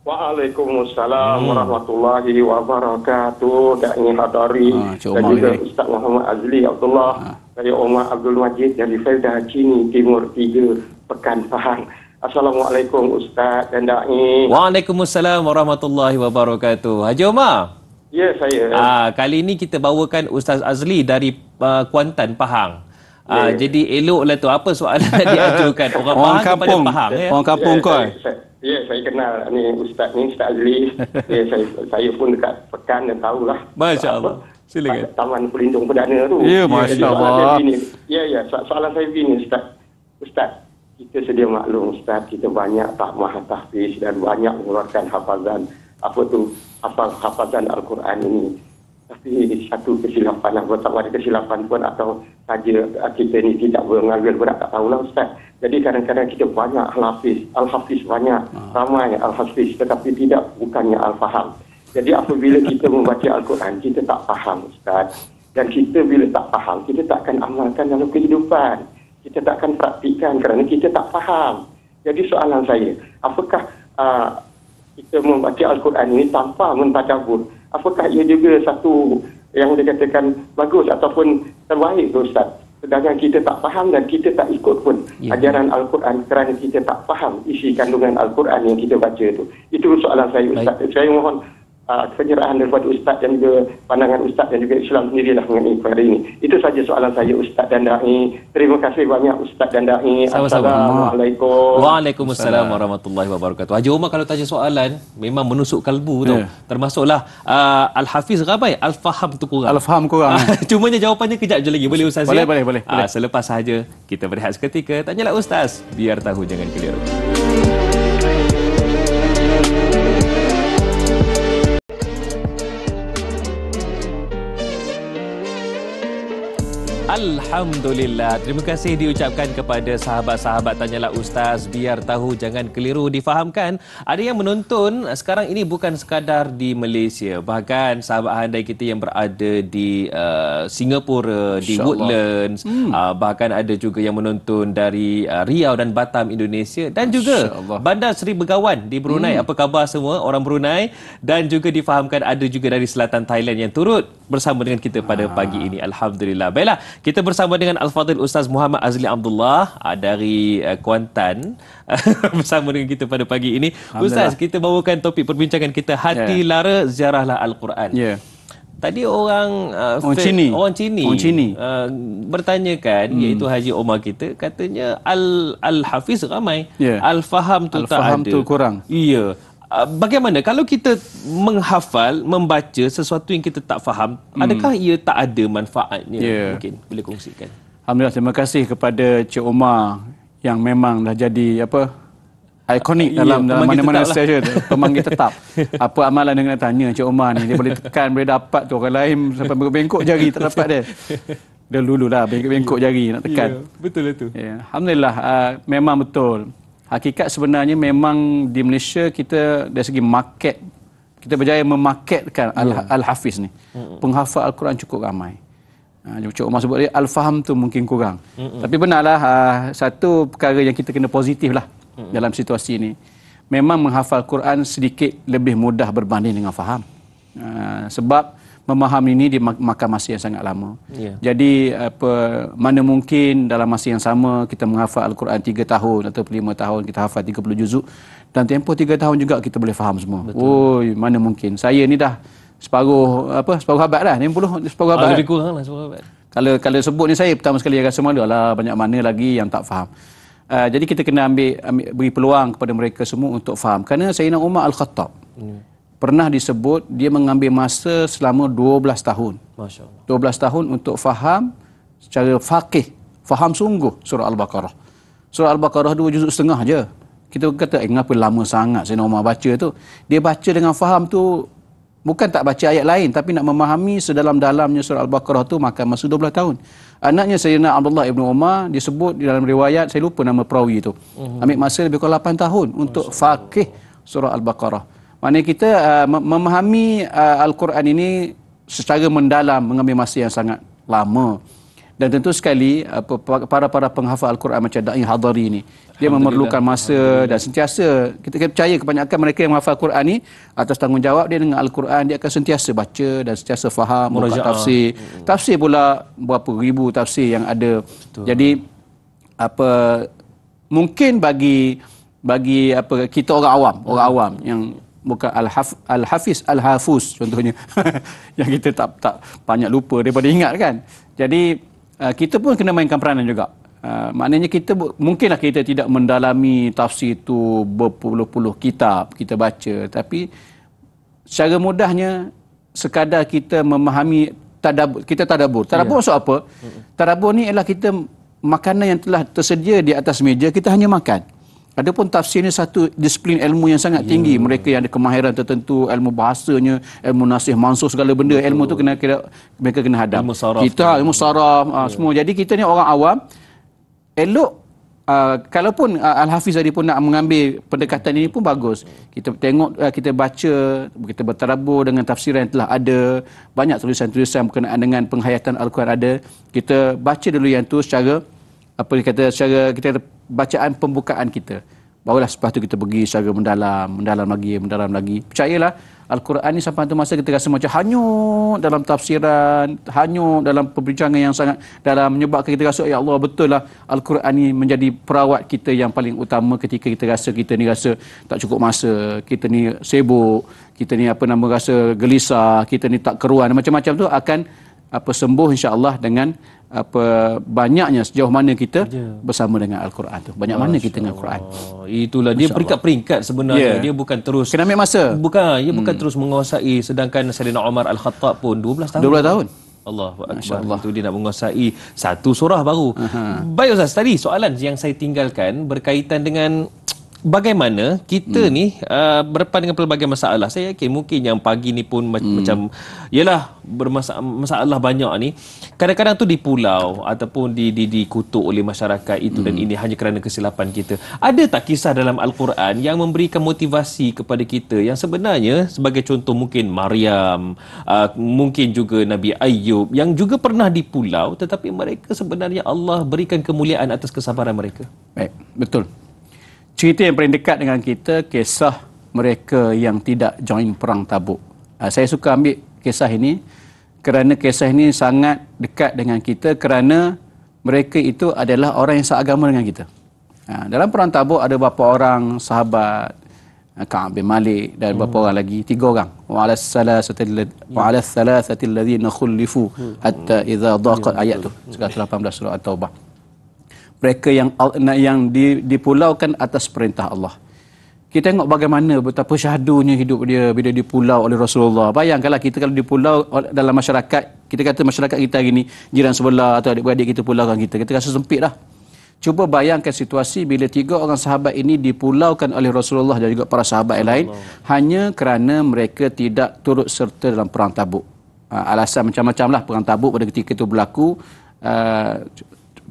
Waalaikumsalam warahmatullahi wabarakatuh. Da'i Hadari dan juga Ustaz Muhammad Azli Abdullah. Saya Omar Abdul Majid dari Felda Cini Timur 3 Pekan Pahang. Assalamualaikum Ustaz dan Da'i. Waalaikumsalam warahmatullahi wabarakatuh. Haji Omar. Ya, saya. Kali ini kita bawakan Ustaz Azli dari Kuantan, Pahang. Jadi eloklah tu apa soalan yang diajukan orang Pahang kampung, kepada Pahang ya. Orang kampung kau. Saya kenal ni Ustaz Azli. Saya pun dekat Pekan dan tahulah. Masya-Allah. Silakan. Taman Pelindung Perdana tu. Ya, masya-Allah. Soalan saya begini Ustaz. Kita sedia maklum Ustaz, kita banyak takmah tahfiz dan banyak mengeluarkan hafazan hafazan Al-Quran ini. Tapi satu kesilapan, sama ada kesilapan pun atau saja kita ni tidak mengambil berat, tak tahulah Ustaz. Jadi kadang-kadang kita banyak Al-Hafiz banyak, ramai Al-Hafiz tetapi bukannya Al-Faham. Jadi apabila kita membaca Al-Quran, kita tak faham Ustaz. Dan kita bila tak faham, kita tak akan amalkan dalam kehidupan. Kita tak akan praktikan kerana kita tak faham. Jadi soalan saya, apakah kita membaca Al-Quran ini tanpa mentadabbur? Apakah ia juga satu yang dikatakan bagus ataupun terbaik Ustaz? Sedangkan kita tak faham dan kita tak ikut pun ajaran Al-Quran kerana kita tak faham isi kandungan Al-Quran yang kita baca itu. Itu soalan saya Ustaz. Saya mohon penyerahan daripada Ustaz dan juga pandangan Ustaz dan juga Islam sendirilah mengenai perkara ini. Itu saja soalan saya Ustaz dan Da'i. Terima kasih banyak Ustaz dan Da'i. Assalamualaikum. Waalaikumsalam warahmatullahi wabarakatuh. Haji Omar kalau tanya soalan memang menusuk kalbu tu. Termasuklah Al-Hafiz ramai, Al-Faham tu kurang. Al-Faham kurang. Cumanya jawapannya kejap je lagi. Boleh Ustaz? Boleh. Selepas sahaja kita berehat seketika. Tanyalah Ustaz, biar tahu jangan keliru. Alhamdulillah. Terima kasih diucapkan kepada sahabat-sahabat Tanyalah Ustaz, biar tahu jangan keliru. Difahamkan ada yang menonton sekarang ini bukan sekadar di Malaysia, bahkan sahabat handai kita yang berada di Singapura, di Woodlands, bahkan ada juga yang menonton dari Riau dan Batam, Indonesia, dan juga Bandar Seri Begawan di Brunei. Apa khabar semua orang Brunei? Dan juga difahamkan ada juga dari selatan Thailand yang turut bersama dengan kita pada pagi ini. Alhamdulillah. Baiklah, kita bersama dengan Al-Fadhil Ustaz Muhammad Azli Abdullah dari Kuantan bersama dengan kita pada pagi ini. Ustaz, kita bawakan topik perbincangan kita Hati Lara Ziarahlah Al-Quran. Tadi orang Cini bertanyakan, iaitu Haji Omar kita, katanya Al-Hafiz ramai, Al-Faham tu tak ada. Al-Faham tu kurang. Ya. Bagaimana kalau kita menghafal, membaca sesuatu yang kita tak faham, adakah ia tak ada manfaatnya? Mungkin boleh kongsikan. Alhamdulillah, terima kasih kepada Cik Omar yang memang dah jadi ikonik dalam mana-mana stesen, pemanggil tetap. Apa amalan yang nak tanya Cik Omar ni, dia boleh tekan, boleh dapat tu, orang lain sampai bengkok jari tak dapat dia. Dia dululah bengkok jari nak tekan. Betul itu. Alhamdulillah, memang betul. Hakikat sebenarnya memang di Malaysia kita dari segi market, kita berjaya memarketkan Al-Hafiz ni. Penghafal Al-Quran cukup ramai. Cik Umar sebut dia, Al-Faham tu mungkin kurang. Tapi benarlah, satu perkara yang kita kena positif lah dalam situasi ini. Memang menghafal Quran sedikit lebih mudah berbanding dengan faham. Sebab memahami ini dia makan masa yang sangat lama. Jadi mana mungkin dalam masa yang sama kita menghafal Al-Quran 3 tahun atau 5 tahun kita hafal 30 juzuk, dan tempoh 3 tahun juga kita boleh faham semua. Oi, mana mungkin. Saya ni dah separuh abad dah, 60 separuh abad. Lebih kurang lah separuh abad. Kalau sebut ni saya pertama sekali rasa malu lah, banyak mana lagi yang tak faham. Jadi kita kena beri peluang kepada mereka semua untuk faham. Kerana Sayyidina Umar Al-Khattab pernah disebut dia mengambil masa selama 12 tahun. Masya Allah. 12 tahun untuk faham secara faqih, faham sungguh surah Al-Baqarah. Surah Al-Baqarah 2 juzuk setengah je. Kita kata, kenapa lama sangat Sayyidina Umar baca tu? Dia baca dengan faham tu Bukan tak baca ayat lain, tapi nak memahami sedalam-dalamnya surah Al-Baqarah tu makan masa 12 tahun. Anaknya Sayyidina Abdullah Ibn Umar disebut di dalam riwayat, saya lupa nama perawi itu. Ambil masa lebih kurang 8 tahun untuk faqih surah Al-Baqarah. Maknanya kita memahami Al-Quran ini secara mendalam mengambil masa yang sangat lama. Dan tentu sekali para penghafal Al-Quran macam Da'i Hadari ni, dia memerlukan masa dan sentiasa kita percaya kebanyakan mereka yang menghafal Al-Quran ni atas tanggungjawab dia dengan Al-Quran, dia akan sentiasa baca dan sentiasa faham buka tafsir. Tafsir pula berapa ribu tafsir yang ada. Betul. Jadi mungkin bagi kita orang awam yang bukan Al-Hafiz Al-Hafuz contohnya yang kita tak banyak lupa daripada ingat kan. Jadi kita pun kena mainkan peranan juga. Maknanya kita mungkinlah kita tidak mendalami tafsir itu berpuluh-puluh kitab kita baca, tapi secara mudahnya sekadar kita memahami kita tadabbur. Tadabbur maksud apa? Tadabbur ni ialah kita makanan yang telah tersedia di atas meja kita hanya makan. Adapun tafsir ni satu disiplin ilmu yang sangat tinggi. Mereka yang ada kemahiran tertentu, ilmu bahasanya, ilmu nasih mansukh, segala benda, ilmu tu mereka kena hadap. Ilmu saraf semua. Jadi kita ni orang awam, elok kalaupun Al-Hafiz tadi pun nak mengambil pendekatan ini pun bagus. Kita tengok, kita baca, kita bertadabbur dengan tafsiran yang telah ada. Banyak tulisan-tulisan berkenaan dengan penghayatan Al-Quran ada. Kita baca dulu yang tu secara secara kita bacaan pembukaan kita. Barulah selepas tu kita pergi secara mendalam lagi. Percayalah Al-Quran ni sampai satu masa kita rasa macam hanyut dalam tafsiran, hanyut dalam perbincangan yang sangat dalam, menyebabkan kita rasa ya Allah betul lah Al-Quran ni menjadi perawat kita yang paling utama ketika kita rasa tak cukup masa, kita ni sibuk, kita ni rasa gelisah, kita ni tak keruan, macam-macam tu akan sembuh insya-Allah dengan banyaknya sejauh mana kita bersama dengan Al-Quran tu. Banyak mana kita dengan Al-Quran. Itulah dia peringkat-peringkat sebenarnya. Dia bukan terus kena ambil masa. Bukan terus menguasai, sedangkan Sayyidina Umar Al-Khattab pun 12 tahun. 12 tahun. Allahu Akbar. Itu dia nak menguasai satu surah baru. Baik Ustaz, tadi soalan yang saya tinggalkan berkaitan dengan bagaimana kita ni berdepan dengan pelbagai masalah. Saya yakin mungkin yang pagi ni pun macam yalah bermasalah banyak ni. Kadang-kadang tu di pulau ataupun dikutuk oleh masyarakat itu dan ini hanya kerana kesilapan kita. Ada tak kisah dalam Al-Quran yang memberikan motivasi kepada kita yang sebenarnya, sebagai contoh mungkin Maryam, mungkin juga Nabi Ayub yang juga pernah di pulau tetapi mereka sebenarnya Allah berikan kemuliaan atas kesabaran mereka. Baik, betul. Cerita yang paling dekat dengan kita, kisah mereka yang tidak join perang Tabuk. Saya suka ambil kisah ini kerana kisah ini sangat dekat dengan kita kerana mereka itu adalah orang yang seagama dengan kita. Dalam perang Tabuk ada beberapa orang sahabat, Ka'ab bin Malik dan beberapa orang lagi, 3 orang. Wa 'ala thalathati alladhina khulifu hatta idza daqat, ayat tu 118 surah At-Taubah. Mereka yang dipulaukan atas perintah Allah. Kita tengok bagaimana betapa syahdunya hidup dia bila dipulau oleh Rasulullah. Bayangkanlah kita kalau dipulau dalam masyarakat, kita kata masyarakat kita hari ni, jiran sebelah atau adik-beradik kita pulaukan kita rasa sempit dah. Cuba bayangkan situasi bila 3 orang sahabat ini dipulaukan oleh Rasulullah dan juga para sahabat yang lain hanya kerana mereka tidak turut serta dalam perang Tabuk. Alasan macam-macam lah perang Tabuk pada ketika itu berlaku.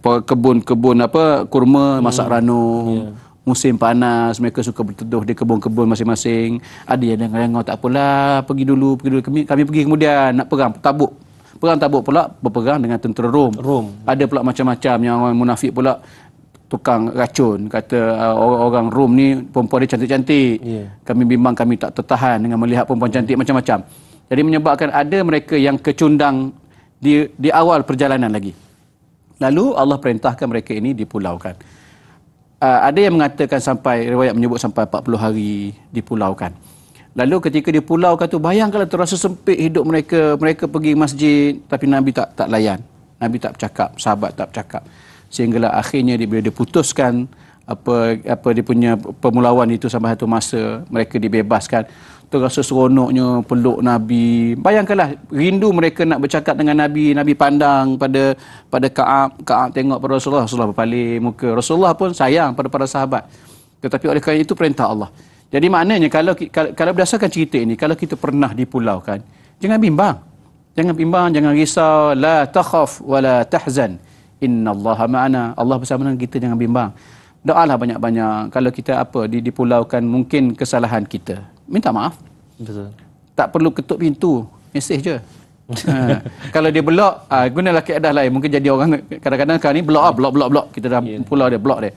Kebun kurma, masak ranum, musim panas, mereka suka berteduh di kebun-kebun masing-masing. Ada yang dengar tak apalah, pergi dulu kami pergi kemudian nak perang Tabuk. Perang Tabuk pula berperang dengan tentera Rom. Ada pula macam-macam yang orang munafik pula tukang racun, kata orang Rom ni perempuan dia cantik-cantik. Kami bimbang, kami tak tertahan dengan melihat perempuan cantik, macam-macam. Jadi menyebabkan ada mereka yang kecundang di awal perjalanan lagi. Lalu Allah perintahkan mereka ini dipulaukan. Ada yang mengatakan riwayat menyebut sampai 40 hari dipulaukan. Lalu ketika dipulaukan tu, bayangkanlah terasa sempit hidup mereka. Mereka pergi masjid tapi Nabi tak layan. Nabi tak bercakap, sahabat tak bercakap. Sehinggalah akhirnya bila diputuskan dia punya permulauan itu sampai satu masa mereka dibebaskan. Terasa seronoknya peluk Nabi. Bayangkanlah rindu mereka nak bercakap dengan Nabi. Nabi pandang pada Ka'ab tengok pada Rasulullah berpaling muka. Rasulullah pun sayang pada para sahabat. Tetapi oleh kerana itu perintah Allah. Jadi maknanya kalau berdasarkan cerita ini, kalau kita pernah dipulaukan, jangan bimbang. Jangan bimbang, jangan risau, la takhaf wa la tahzan. Innallaha ma'ana. Allah bersama dengan kita, jangan bimbang. Doalah banyak-banyak. Kalau kita dipulaukan mungkin kesalahan kita, minta maaf. Betul. Tak perlu ketuk pintu, mesej je. Kalau dia blok, gunalah kaedah lain. Mungkin jadi orang kadang-kadang sekarang ni blok. Kita dah pulau dia, blok dia.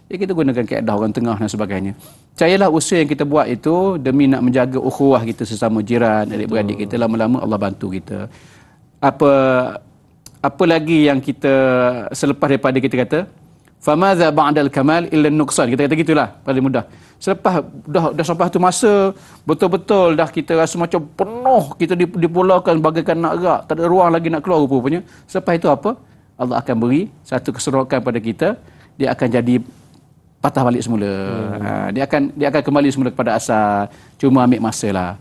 Jadi kita gunakan kaedah orang tengah dan sebagainya. Percayalah usaha yang kita buat itu demi nak menjaga ukhuwah kita sesama jiran, adik-beradik kita, lama-lama Allah bantu kita. Apa lagi yang kita selepas daripada kita kata famadza ba'dal kamal illa nuqsan, kita kata gitulah paling mudah. Selepas dah sampai satu masa betul-betul dah kita rasa macam penuh, kita dipulaukan bagaikan nak gerak, tak ada ruang lagi nak keluar rupanya. Selepas itu apa? Allah akan beri satu keserokan pada kita, dia akan jadi patah balik semula. Dia akan kembali semula kepada asal. Cuma ambil masa lah.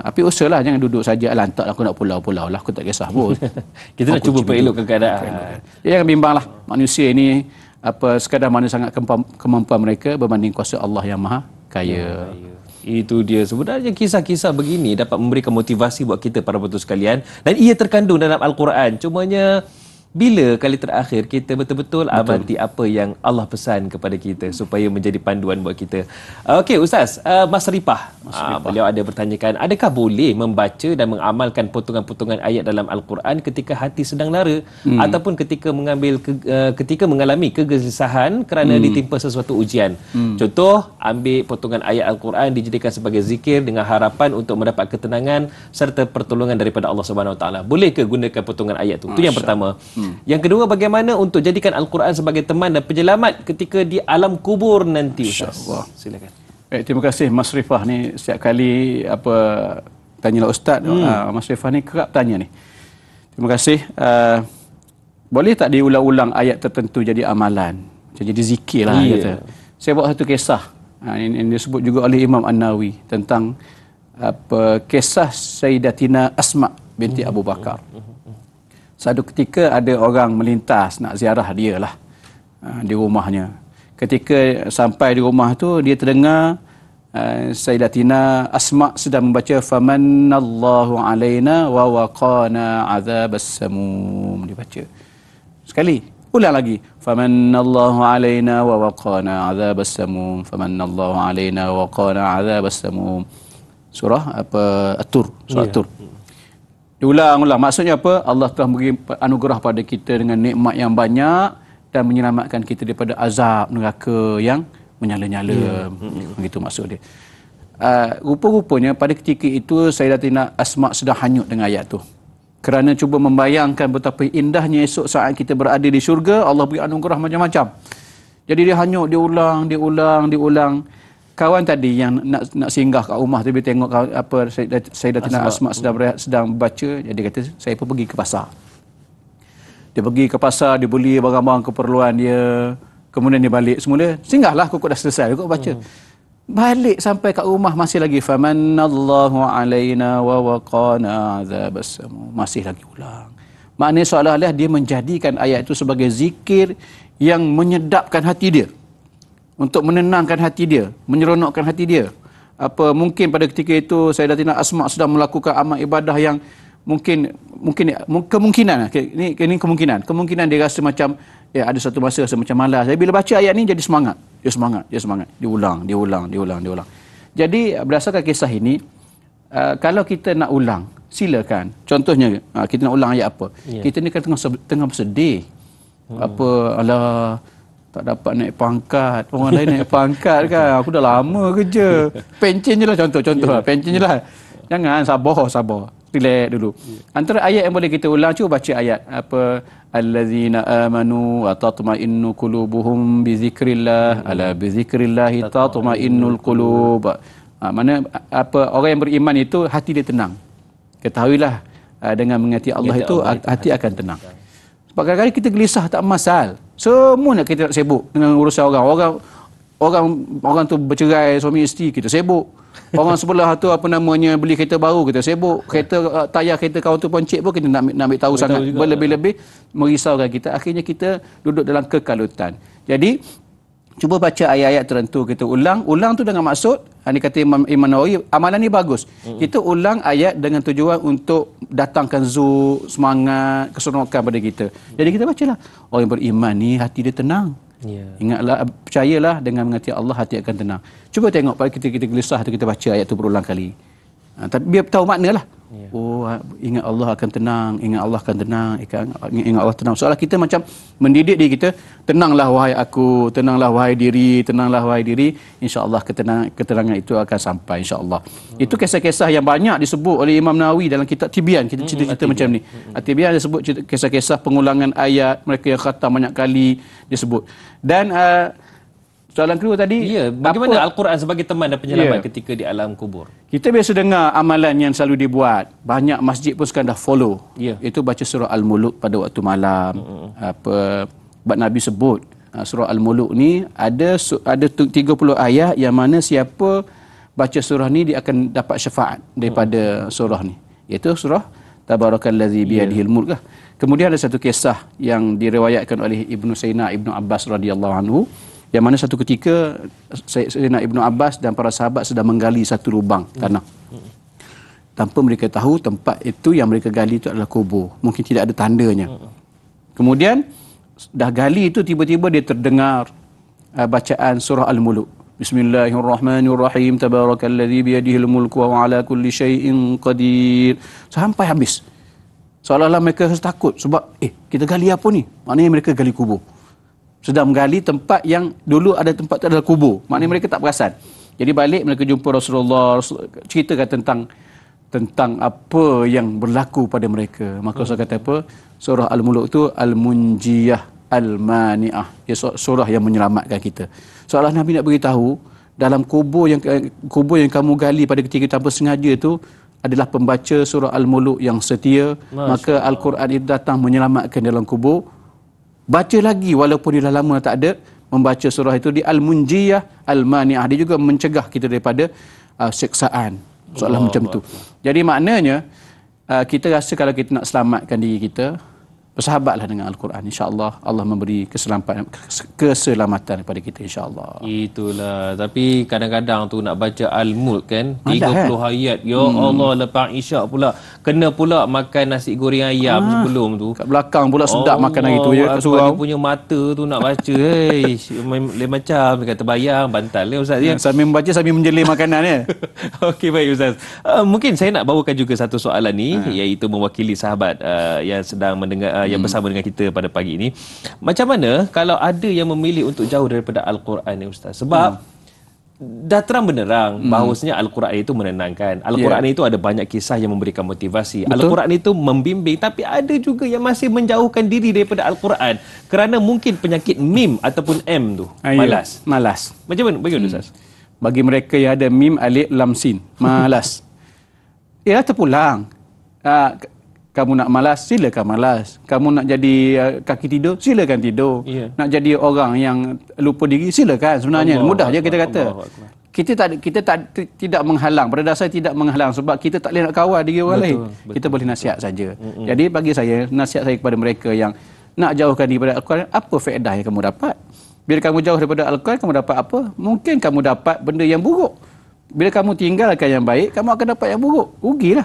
Tapi usahalah, jangan duduk saja lantak aku nak pulau lah, aku tak kisah pun. Kita nak cuba elokkan keadaan. Jangan bimbanglah. Manusia ini sekadar mana sangat kemampuan mereka berbanding kuasa Allah yang Maha Kaya. Itu dia. Sebenarnya kisah-kisah begini dapat memberikan motivasi buat kita para betul sekalian, dan ia terkandung dalam Al-Quran. Cumanya bila kali terakhir kita betul-betul amati apa yang Allah pesan kepada kita supaya menjadi panduan buat kita. Okey Ustaz, Mas Ripah, beliau ada bertanyakan, adakah boleh membaca dan mengamalkan potongan-potongan ayat dalam Al-Quran ketika hati sedang lara ataupun ketika mengalami kegelisahan kerana ditimpa sesuatu ujian? Contoh, ambil potongan ayat Al-Quran dijadikan sebagai zikir dengan harapan untuk mendapat ketenangan serta pertolongan daripada Allah Subhanahu Wa Taala. Boleh ke gunakan potongan ayat tu? Itu yang pertama. Yang kedua, bagaimana untuk jadikan Al-Quran sebagai teman dan penyelamat ketika di alam kubur nanti, Ustaz? Silakan. Baik, terima kasih Mas Rifah ni. Setiap kali tanyalah Ustaz, Mas Rifah ni kerap tanya ni. Terima kasih. Boleh tak diulang-ulang ayat tertentu jadi amalan? Jadi zikir lah. Kata. Saya buat satu kisah. Ini disebut juga oleh Imam An-Nawawi tentang kisah Sayyidatina Asma binti Abu Bakar. Satu ketika ada orang melintas nak ziarah dia lah di rumahnya. Ketika sampai di rumah tu, dia terdengar Sayyidatina Asma sedang membaca famannallahu alaina wa waqana azabas samum. Dia baca sekali, ulang lagi, famannallahu alaina wa waqana azabas samum, famannallahu alaina wa waqana azabas samum. Surah At-Tur, surah At-Tur. Diulang-ulang. Maksudnya apa? Allah telah beri anugerah pada kita dengan nikmat yang banyak dan menyelamatkan kita daripada azab neraka yang menyala-nyala. Begitu maksud dia. Rupa-rupanya pada ketika itu Sayyidatina Asma sedang hanyut dengan ayat tu. Kerana cuba membayangkan betapa indahnya esok saat kita berada di syurga, Allah beri anugerah macam-macam. Jadi dia hanyut, diulang. Kawan tadi yang nak singgah kat rumah tu, dia tengok Sayyidatina Asma sedang baca, jadi kata saya pun pergi ke pasar. Dia pergi ke pasar, dia beli barang-barang keperluan dia, kemudian dia balik semula. Singgahlah, kok dah selesai, kok baca. Balik sampai kat rumah masih lagi famannallahu alaina wa waqana azabas samum. Masih lagi ulang. Maknanya seolah-olah dia menjadikan ayat itu sebagai zikir yang menyedapkan hati dia, untuk menenangkan hati dia, menyeronokkan hati dia. Mungkin pada ketika itu Sayyidatina Asma sedang melakukan amal ibadah yang kemungkinan dia rasa macam ada satu masa rasa macam malas. Jadi bila baca ayat ni jadi semangat. Diulang. Jadi berdasarkan kisah ini, kalau kita nak ulang, silakan. Contohnya kita nak ulang ayat apa? Kita ni kan tengah bersedih. Alah, tak dapat naik pangkat. Orang lain naik pangkat kan. Aku dah lama kerja. Pencen je lah contoh lah. Pencen je lah. Jangan, sabar. Relax dulu. Antara ayat yang boleh kita ulang, cuba baca ayat allazina amanu wa tatma'innu qulubuhum bi zikrillah. Ala bi zikrillah tatma'innul qulub. Mana orang yang beriman itu hati dia tenang. Ketahuilah dengan mengingati Allah itu hati akan tenang. Sebab kadang-kadang kita gelisah tak masal. Semua kita nak sibuk dengan urusan orang. Orang tu bercerai suami isteri, kita sibuk. Orang sebelah tu beli kereta baru, kita sibuk. Tayar kereta kawan tu poncik pun kita nak ambil tahu sangat. Berlebih-lebih merisaukan kita. Akhirnya kita duduk dalam kekalutan. Jadi cuba baca ayat-ayat tertentu, kita ulang tu dengan maksud Ini kata Imam Nawawi, amalan ni bagus. Kita ulang ayat dengan tujuan untuk datangkan semangat, keseronokan pada kita. Jadi kita bacalah. Orang yang beriman ni hati dia tenang. Ingatlah, percayalah dengan mengerti Allah, hati akan tenang. Cuba tengok pada kita gelisah tu, kita baca ayat tu berulang kali. Tapi biar tahu makna lah. Oh, ingat Allah akan tenang, ingat Allah akan tenang, ingat Allah tenang. Soalnya kita macam mendidik diri kita, tenanglah wahai aku, tenanglah wahai diri, tenanglah wahai diri. InsyaAllah ketenangan itu akan sampai, insyaAllah. Itu kisah-kisah yang banyak disebut oleh Imam Nawawi dalam kitab Tibyan. Kita cerita-cerita macam ni. Tibyan disebut kisah-kisah pengulangan ayat, mereka yang khatam banyak kali disebut. Dan soalan kedua tadi, bagaimana Al-Quran sebagai teman dan penyelamat ketika di alam kubur? Kita biasa dengar amalan yang selalu dibuat. Banyak masjid pun sekarang dah follow. Itu baca surah Al-Muluk pada waktu malam. Sebab Nabi sebut surah Al-Muluk ni ada 30 ayat yang mana siapa baca surah ni dia akan dapat syafaat daripada surah ni. Iaitu surah Tabarakallazi biyadihil mulk. Kemudian ada satu kisah yang diriwayatkan oleh Ibnu Sayyidina Ibnu Abbas radhiyallahu anhu, yang mana satu ketika Sayyidina Ibnu Abbas dan para sahabat sedang menggali satu lubang tanah. Tanpa mereka tahu tempat itu yang mereka gali itu adalah kubur. Mungkin tidak ada tandanya. Kemudian dah gali itu tiba-tiba dia terdengar bacaan surah Al-Muluk. Bismillahirrahmanirrahim. Tabarakalladzi biyadihil mulku wa ala kulli syai'in qadir. Sampai habis. Seolah-olah mereka takut sebab kita gali apa ni? Maknanya mereka gali kubur. Sedang menggali tempat yang dulu ada tempat itu adalah kubur. Maknanya mereka tak perasan. Jadi balik mereka jumpa Rasulullah, ceritakan tentang apa yang berlaku pada mereka. Maka Rasul kata apa? Surah Al-Muluk itu Al-Munjiyah Al-Mani'ah. Surah yang menyelamatkan kita. Soalah Nabi nak beritahu, dalam kubur yang kamu gali pada ketika tanpa sengaja itu adalah pembaca surah Al-Muluk yang setia. Maka Al-Quran itu datang menyelamatkan dalam kubur. Baca lagi walaupun dia dah lama tak ada, membaca surah itu di Al-Munjiyah Al-Mani'ah. Dia juga mencegah kita daripada siksaan. Soalah macam tu. Jadi maknanya kita rasa kalau kita nak selamatkan diri kita, bersahabatlah dengan Al-Quran. InsyaAllah Allah memberi keselamatan kepada kita, insyaAllah. Itulah. Tapi kadang-kadang tu nak baca Al-Mulk kan, 30 ayat. Ya Allah, lepas isyak pula kena pula makan nasi goreng ayam sebelum tu. Kat belakang pula sedap makan hari tu je kat surau. Dia punya mata tu nak baca. Lain macam dia kata bayang bantal ya Ustaz ya. Sambil membaca sambil menjeling makanan ya. Okey, baik Ustaz. Mungkin saya nak bawakan juga satu soalan ni, iaitu mewakili sahabat yang sedang mendengar, yang bersama dengan kita pada pagi ini. Macam mana kalau ada yang memilih untuk jauh daripada Al-Quran ni Ustaz? Sebab dah terang benderang bahawasanya Al-Quran itu menenangkan. Al-Quran itu ada banyak kisah yang memberikan motivasi. Al-Quran itu membimbing, tapi ada juga yang masih menjauhkan diri daripada Al-Quran kerana mungkin penyakit mim ataupun M tu. Malas. Macam mana? Bagaimana Ustaz? Bagi mereka yang ada mim, alif, lam, sin. Malas. Terpulang. Kamu nak malas, silakan malas. Kamu nak jadi kaki tidur, silakan tidur. Nak jadi orang yang lupa diri, silakan. Sebenarnya mudah je kita kata. Kita tidak menghalang. Pada dasar tidak menghalang sebab kita tak boleh nak kawal diri orang lain. Kita boleh nasihat saja. Jadi bagi saya, nasihat saya kepada mereka yang nak jauhkan diri daripada Al-Quran, apa faedah yang kamu dapat? Bila kamu jauh daripada Al-Quran, kamu dapat apa? Mungkin kamu dapat benda yang buruk. Bila kamu tinggalkan yang baik, kamu akan dapat yang buruk. Rugilah.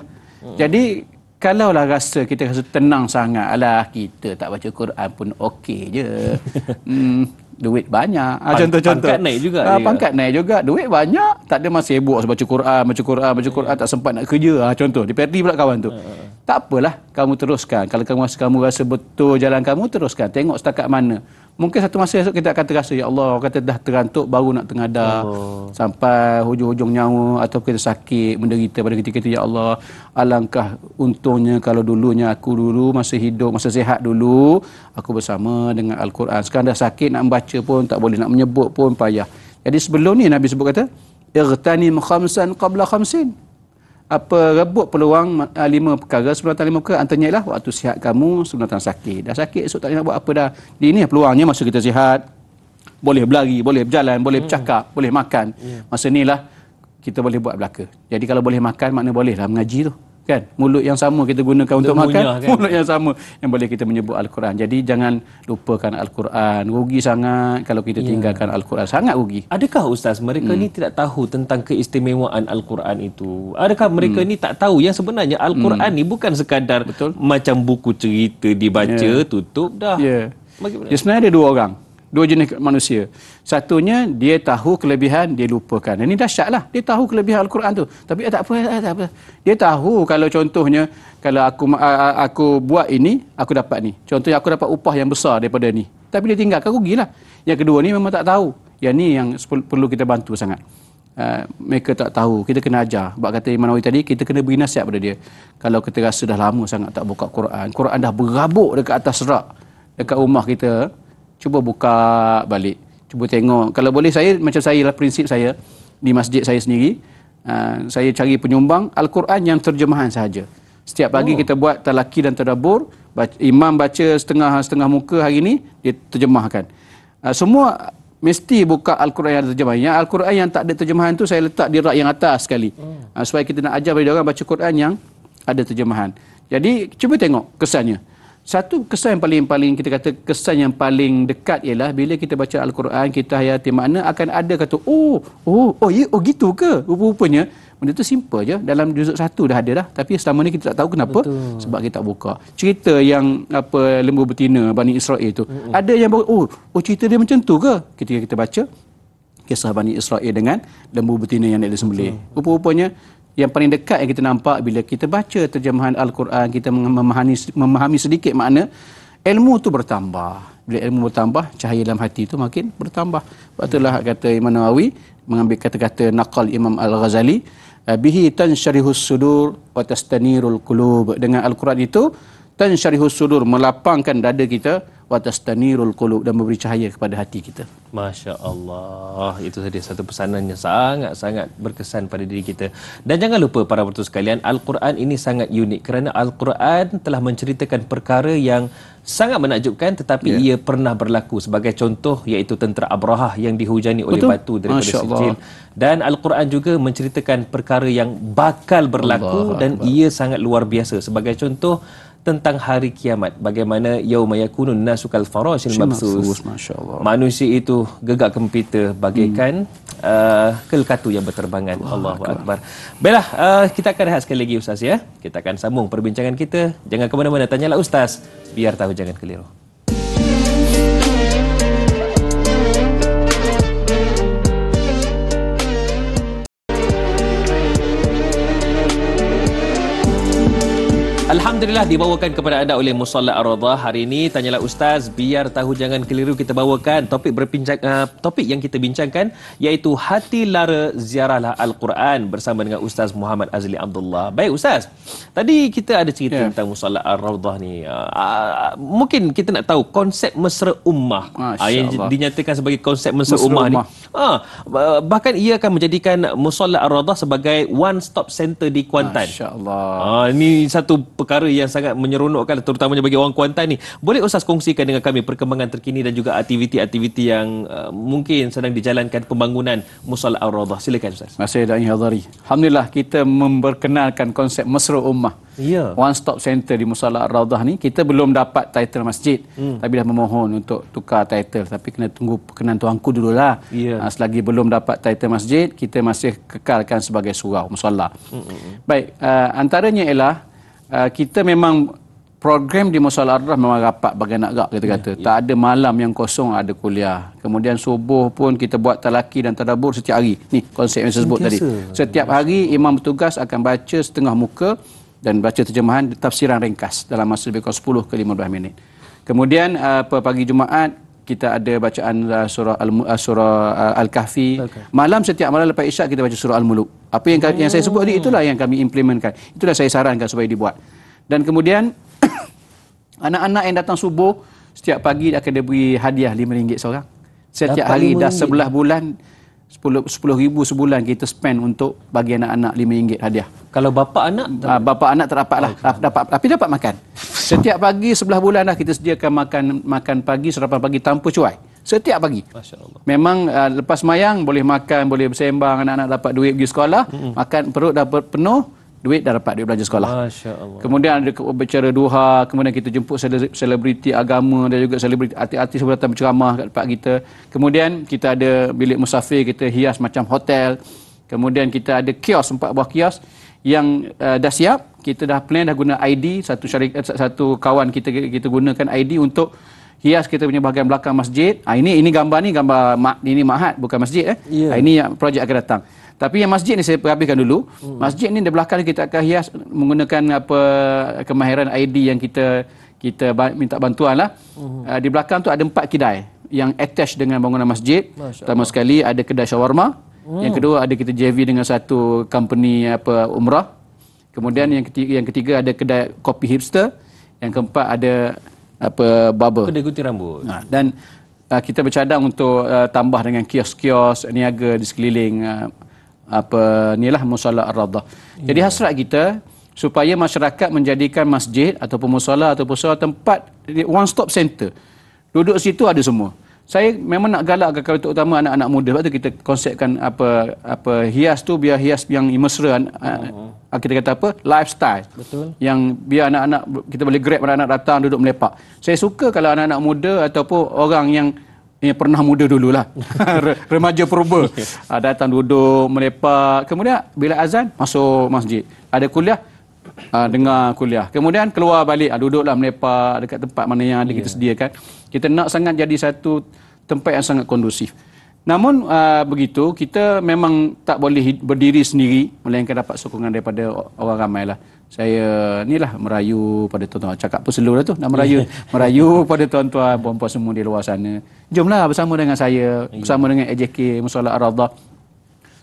Jadi kalaulah kita rasa tenang sangat, alah kita tak baca Quran pun okey je. Duit banyak. Contoh-contoh. Pangkat naik juga. Pangkat naik juga. Duit banyak. Tak ada masa sibuk baca Quran, tak sempat nak kerja. Contoh, di PRD pula kawan tu. Tak apalah, kamu teruskan. Kalau kamu rasa betul jalan kamu, teruskan. Tengok setakat mana. Mungkin satu masa esok kita akan terasa, ya Allah, kata dah terantuk baru nak tengadah. Sampai hujung-hujung nyawa atau kita sakit, menderita pada ketika itu, ya Allah, alangkah untungnya kalau dulunya aku dulu masa hidup, masa sihat dulu, aku bersama dengan Al-Quran. Sekarang dah sakit, nak membaca pun tak boleh, nak menyebut pun payah. Jadi sebelum ni Nabi sebut kata, "Igtanim khamsan qabla khamsin." Rebut peluang 5 perkara sebelum datang 5 perkara. Antaranya ialah waktu sihat kamu sebelum datang sakit. Dah sakit esok tak boleh nak buat apa dah. Ini peluangnya masa kita sihat. Boleh berlari, boleh berjalan, boleh bercakap, boleh makan. Masa inilah kita boleh buat belaka. Jadi kalau boleh makan, maknanya bolehlah mengaji tu. kan? Mulut yang sama kita gunakan untuk makan, munyah, kan? mulut yang sama yang boleh kita menyebut Al-Quran. Jadi jangan lupakan Al-Quran. Rugi sangat kalau kita tinggalkan Al-Quran. Sangat rugi. Adakah Ustaz mereka ni tidak tahu tentang keistimewaan Al-Quran itu? Adakah mereka ni tak tahu yang sebenarnya Al-Quran ni bukan sekadar macam buku cerita dibaca, tutup dah. Bagaimana? Dia sebenarnya ada dua orang. Dua jenis manusia. Satunya dia tahu kelebihan, dia lupakan. Ini dahsyat lah. Dia tahu kelebihan Al-Quran tu. Tapi tak apa. Dia tahu kalau contohnya kalau aku buat ini, aku dapat ni. Contohnya aku dapat upah yang besar daripada ni. Tapi dia tinggalkan, rugilah. Yang kedua ni memang tak tahu. Yang ni yang perlu kita bantu sangat. Mereka tak tahu. Kita kena ajar. Sebab kata Imam Nawawi tadi, kita kena beri nasihat pada dia. Kalau kita rasa dah lama sangat tak buka Quran, Quran dah berabuk dekat atas rak dekat rumah kita, cuba buka balik. Cuba tengok. Kalau boleh macam saya lah prinsip saya di masjid saya sendiri, saya cari penyumbang Al-Quran yang terjemahan sahaja. Setiap pagi kita buat talaki dan tadabbur. Imam baca setengah muka hari ni, dia terjemahkan. Semua mesti buka Al-Quran yang terjemahan. Yang Al-Quran yang tak ada terjemahan tu saya letak di rak yang atas sekali. Supaya kita nak ajar pada orang baca Quran yang ada terjemahan. Jadi cuba tengok kesannya. Satu kesan yang paling kita kata kesan yang paling dekat ialah bila kita baca Al-Quran, kita hayati makna, akan ada kata gitu ke? Rupa-rupanya benda tu simple je. Dalam juzuk 1 dah ada dah. Tapi selama ni kita tak tahu kenapa. Betul. Sebab kita tak buka. Cerita yang lembu betina Bani Israel tu. Ada yang cerita dia macam tu ke? Ketika kita baca kisah Bani Israel dengan lembu betina yang nak disembelih. Rupa-rupanya yang paling dekat yang kita nampak bila kita baca terjemahan Al-Quran, kita memahami sedikit makna, ilmu tu bertambah. Bila ilmu bertambah, cahaya dalam hati tu makin bertambah. Sebab itulah kata Imam Nawawi, mengambil kata-kata naqal Imam Al-Ghazali, bihi tansyarihus sudur wa tastanirul qulub. Dengan Al-Quran itu, tansyarihus sudur, melapangkan dada kita, wa tastanirul qulub, dan memberi cahaya kepada hati kita. Masya Allah, itu tadi satu pesanan yang sangat-sangat berkesan pada diri kita. Dan jangan lupa para penonton sekalian, Al-Quran ini sangat unik kerana Al-Quran telah menceritakan perkara yang sangat menakjubkan tetapi ia pernah berlaku. Sebagai contoh iaitu tentera Abrahah yang dihujani oleh batu daripada sijil. Dan Al-Quran juga menceritakan perkara yang bakal berlaku dan ia sangat luar biasa. Sebagai contoh tentang hari kiamat, bagaimana yauma yakunun nasu kal farashil mabsus. Manusia itu gegak gempita bagaikan kelkatu yang berterbangan. Allahu akbar. Baiklah, kita akan rehat sekali lagi Ustaz ya. Kita akan sambung perbincangan kita. Jangan ke mana-mana, tanyalah Ustaz, biar tahu jangan keliru. Alhamdulillah dibawakan kepada anda oleh Musalla Ar-Radha. Hari ini tanyalah Ustaz, biar tahu jangan keliru, kita bawakan topik yang kita bincangkan iaitu hati lara ziarahlah Al-Quran bersama dengan Ustaz Muhammad Azli Abdullah. Baik Ustaz, tadi kita ada cerita tentang Musalla Ar-Radha ni. Mungkin kita nak tahu konsep mesra ummah yang dinyatakan sebagai konsep mesra ummah ni. Bahkan ia akan menjadikan Musalla Ar-Radha sebagai one stop center di Kuantan. Masya-Allah. Ini satu perkara yang sangat menyeronokkan terutamanya bagi orang Kuantan ni. Boleh Ustaz kongsikan dengan kami perkembangan terkini dan juga aktiviti-aktiviti yang mungkin sedang dijalankan pembangunan Musalla Ar-Radha. Silakan Ustaz. Terima kasih Da'i Hadari. Alhamdulillah kita memperkenalkan konsep mesra ummah. One stop center di Musalla Ar-Radha ni. Kita belum dapat title masjid, tapi dah memohon untuk tukar title, tapi kena tunggu perkenan tuanku dululah. Selagi belum dapat title masjid, kita masih kekalkan sebagai surau musalla. Baik, antaranya ialah kita memang program di Musalla Ar-Radha memang rapat bagai nak gerak kita kata. Tak ada malam yang kosong, ada kuliah. Kemudian subuh pun kita buat talaki dan tadabbur setiap hari. Ni konsep yang saya sebut tadi. Setiap hari imam bertugas akan baca setengah muka dan baca terjemahan tafsiran ringkas dalam masa lebih kurang 10 ke 15 minit. Kemudian pagi Jumaat kita ada bacaan surah Al-Kahfi. Malam, setiap malam lepas Isyak kita baca surah Al-Muluk. Apa yang saya sebut tadi, itulah yang kami implementkan. Itulah saya sarankan supaya dibuat. Dan kemudian anak-anak yang datang subuh setiap pagi akan diberi hadiah RM5 seorang. Setiap hari dah 11 bulan 10,000 sebulan kita spend untuk bagi anak-anak RM5 hadiah. Kalau bapa anak? Bapa anak tak dapat lah. Tapi dapat makan. Setiap pagi 11 bulan dah kita sediakan makan pagi, sarapan pagi tanpa cuai. Setiap pagi. Masya Allah. Memang lepas mayang boleh makan, boleh bersembang, anak-anak dapat duit pergi sekolah, makan perut dapat penuh, duit, dah dapat duit belanja sekolah. Masya Allah. Kemudian ada berbicara duha, kemudian kita jemput selebriti agama dan juga selebriti artis-artis yang datang berceramah kat tempat kita. Kemudian kita ada bilik musafir, kita hias macam hotel. Kemudian kita ada kios, 4 buah kios yang dah siap. Kita dah plan, dah guna ID, satu kawan kita gunakan ID untuk hias kita punya bahagian belakang masjid. Ini gambar ini Mahat, bukan masjid. Yeah. Ini yang projek akan datang. Tapi yang masjid ni saya habiskan dulu. Masjid ni di belakang kita akan hias menggunakan kemahiran ID yang kita minta bantuan lah. Di belakang tu ada 4 kedai yang attach dengan bangunan masjid. Pertama sekali ada kedai shawarma. Yang kedua ada kita JV dengan satu company umrah. Kemudian yang ketiga ada kedai kopi hipster. Yang keempat ada barber. Kedai gunting rambut. Dan kita bercadang untuk tambah dengan kios-kios niaga di sekeliling musalla Ar-Rawdah. Jadi hasrat kita supaya masyarakat menjadikan masjid ataupun musalla ataupun tempat one stop center. Duduk situ ada semua. Saya memang nak galakkan kalau terutama anak-anak muda, sebab tu kita konsepkan hias tu biar hias yang mesra, kita kata lifestyle. Betul. Yang biar anak-anak kita boleh grab anak-anak datang duduk melepak. Saya suka kalau anak-anak muda ataupun orang yang pernah muda dululah, remaja purba, datang duduk melepak. Kemudian bila azan masuk masjid, ada kuliah, dengar kuliah. Kemudian keluar balik, duduklah melepak dekat tempat mana yang ada kita sediakan. Kita nak sangat jadi satu tempat yang sangat kondusif. Namun begitu, kita memang tak boleh berdiri sendiri melainkan dapat sokongan daripada orang ramai lah. Saya merayu pada tuan-tuan. Cakap pun slow lah tu. Nak merayu pada tuan-tuan, puan-puan semua di luar sana. Jomlah bersama dengan saya, bersama dengan AJK Musalla Ar-Rawdah.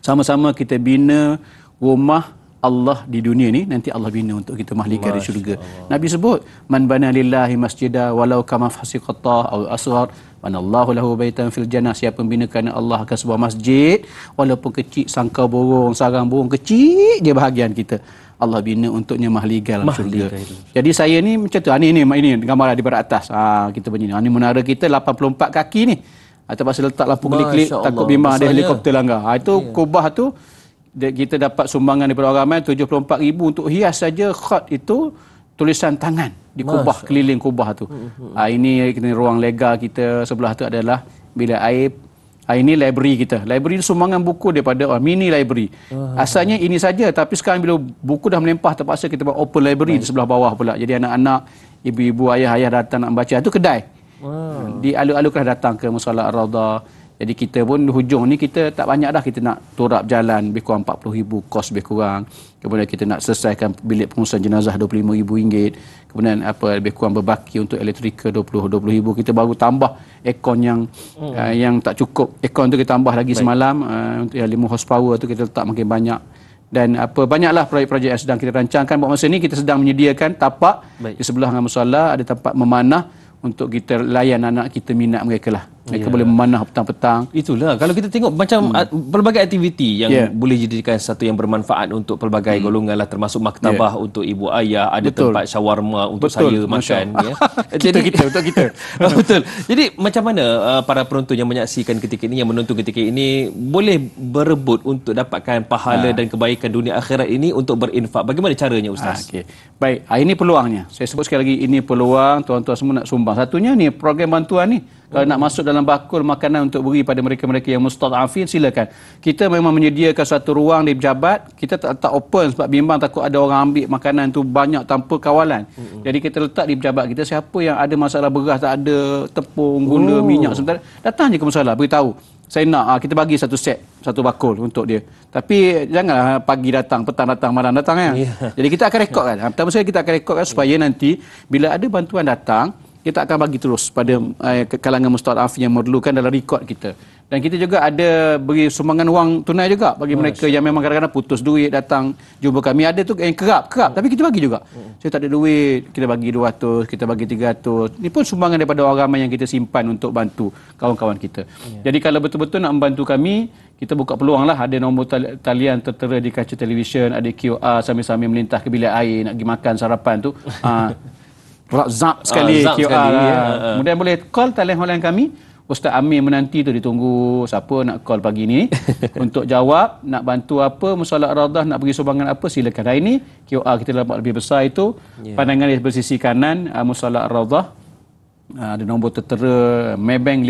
Sama-sama kita bina rumah Allah di dunia ni, nanti Allah bina untuk kita mahligai di syurga. Nabi sebut, man bana lillahi masjidah walau kama fasiqatah aw asghar banallahu lahu baitan fil jannah. Siapa membina kerana Allah akan sebuah masjid walaupun kecil, sangkar burung, sarang burung kecil je bahagian kita, Allah bina untuknya mahligai dalam syurga. Jadi saya ni macam tu. Ini gambar di barat atas. Kita begini. Ini menara kita 84 kaki ni. Atau pasal letak lampu kelip-kelip, takut bimbang ada helikopter langgar. Itu kubah tu kita dapat sumbangan daripada orang ramai 74,000 untuk hias saja khat itu tulisan tangan di kubah, keliling kubah tu. Ini ruang lega kita. Sebelah tu adalah bilik air. Ini library kita. Library sumbangan buku daripada mini library. Asalnya ini saja, tapi sekarang bila buku dah melimpah terpaksa kita buat open library di sebelah bawah pula. Jadi anak-anak, ibu-ibu, ayah-ayah datang nak baca. Itu kedai. Di alur-alur datang ke Musalla Ar-Rawdah. Jadi kita pun di hujung ni kita tak banyak dah, kita nak turap jalan lebih kurang 40,000, kos lebih kurang. Kemudian kita nak selesaikan bilik pengurusan jenazah RM25,000. Kemudian lebih kurang berbaki untuk elektrika RM20,000. Kita baru tambah aircon yang tak cukup. Aircon tu kita tambah lagi semalam untuk yang 5 horsepower tu kita letak makin banyak. Dan banyaklah projek-projek yang sedang kita rancangkan. Buat masa ni kita sedang menyediakan tapak di sebelah dengan musalla, ada tempat memanah untuk kita layan anak kita, minat mereka lah. Mereka boleh memanah petang-petang. Itulah. Kalau kita tengok macam pelbagai aktiviti yang boleh dijadikan satu yang bermanfaat untuk pelbagai golongan lah, termasuk maktabah untuk ibu ayah, ada tempat shawarma untuk saya makan. Untuk kita. Betul. Jadi macam mana para penonton yang menyaksikan ketika ini, yang menonton ketika ini, boleh berebut untuk dapatkan pahala dan kebaikan dunia akhirat ini untuk berinfak? Bagaimana caranya, Ustaz? Baik, ini peluangnya. Saya sebut sekali lagi, ini peluang tuan-tuan semua nak sumbang. Satunya ni program bantuan ni. Kalau nak masuk dalam bakul makanan untuk beri pada mereka-mereka yang mustad'afin, silakan. Kita memang menyediakan satu ruang di pejabat. Kita tak open sebab bimbang takut ada orang ambil makanan tu banyak tanpa kawalan. Jadi kita letak di pejabat kita, siapa yang ada masalah beras, tak ada tepung, gula, minyak sebentar, datang je ke musalla, beritahu. Saya nak kita bagi satu set, satu bakul untuk dia. Tapi janganlah pagi datang, petang datang, malam datang kan. Jadi kita akan rekodkan. Pertama sekali kita akan rekodkan supaya nanti bila ada bantuan datang, kita akan bagi terus pada kalangan mustad'af yang memerlukan dalam rekod kita. Dan kita juga ada beri sumbangan wang tunai juga bagi mereka yang memang kadang-kadang putus duit datang jumpa kami. Ada tu yang kerap tapi kita bagi juga. Saya tak ada duit, kita bagi 200, kita bagi 300. Ini pun sumbangan daripada orang ramai yang kita simpan untuk bantu kawan-kawan kita. Jadi kalau betul-betul nak membantu kami, kita buka peluang lah. Ada nombor talian tertera di kaca televisyen, ada QR sambil-sambil melintas ke bilik air nak pergi makan sarapan tu. Zap sekali QR. Kemudian boleh call talian hotline kami Ustaz Amir menanti tu ditunggu siapa nak call pagi ni untuk jawab, nak bantu apa, musola Ar-Rawdah, nak bagi sumbangan apa, silakan. Hari ini QR kita dapat lebih besar itu. Pandangan di bersisi kanan musola Ar-Rawdah. Ada nombor tertera Maybank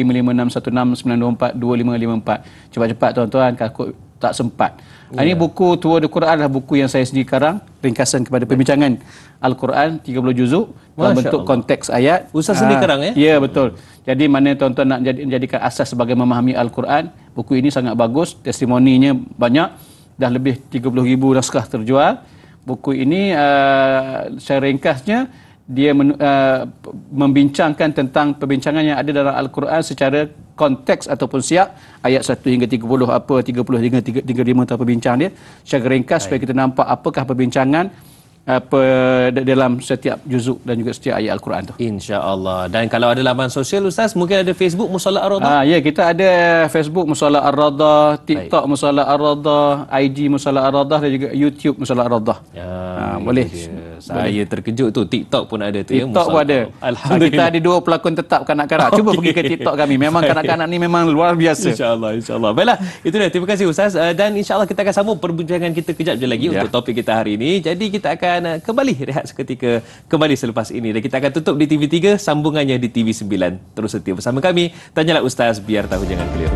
556169242554. Cepat-cepat tuan-tuan, takut tak sempat. Ini buku Tua The Quran adalah buku yang saya sendiri karang, ringkasan kepada perbincangan Al-Quran 30 juzuk dalam bentuk konteks ayat. Ustaz sendiri karang ya? Ya, betul. Jadi mana tuan-tuan nak jadikan asas sebagai memahami Al-Quran, buku ini sangat bagus, testimoninya banyak, dah lebih 30,000 naskah terjual. Buku ini secara ringkasnya dia membincangkan tentang perbincangan yang ada dalam Al-Quran secara konteks ataupun siap, ayat 1 hingga 30 apa, 30 hingga 35 tentang perbincangan dia secara ringkas supaya kita nampak apakah perbincangan dalam setiap juzuk dan juga setiap ayat Al-Quran tu. InsyaAllah. Dan kalau ada laman sosial Ustaz, mungkin ada Facebook Musola Ar-Rawdah? Ya, kita ada Facebook Musola Ar-Rawdah, TikTok Musola Ar-Rawdah, IG Musola Ar-Rawdah dan juga YouTube Musola Ar-Rawdah. Boleh. Saya terkejut tu, TikTok pun ada tu ya. TikTok pun ada. Alhamdulillah. Kita ada 2 pelakon tetap kanak-kanak. Cuba pergi ke TikTok kami. Memang kanak-kanak ni memang luar biasa. InsyaAllah. Baiklah, itu dia. Terima kasih Ustaz. Dan insyaAllah kita akan sambung perbincangan kita kejap je lagi untuk topik kita hari ini. Jadi kita akan kembali rehat seketika kembali selepas ini. Dan kita akan tutup di TV3, sambungannya di TV9. Terus setia bersama kami. Tanyalah Ustaz, biar tahu jangan keliru.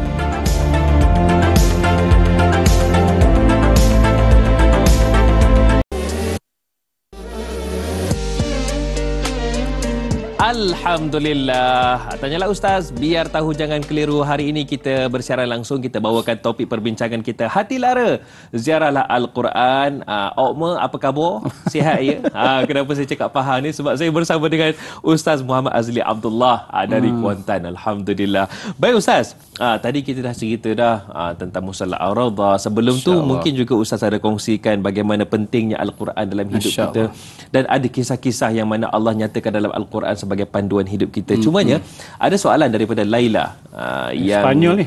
Alhamdulillah. Tanyalah Ustaz, biar tahu jangan keliru. Hari ini kita bersiaran langsung, kita bawakan topik perbincangan kita Hati Lara, ziarahlah Al-Quran. Okma, apa khabar? Sihat ya? Kenapa saya cakap faham ni? Sebab saya bersama dengan Ustaz Muhammad Azli Abdullah dari Kuantan. Alhamdulillah. Baik Ustaz, tadi kita dah cerita tentang musola Ar-Rawdah. Sebelum tu mungkin juga Ustaz ada kongsikan bagaimana pentingnya Al-Quran dalam hidup kita. Dan ada kisah-kisah yang mana Allah nyatakan dalam Al-Quran sebagai panduan hidup kita. Cumanya ada soalan daripada Laila yang Spanyol ni.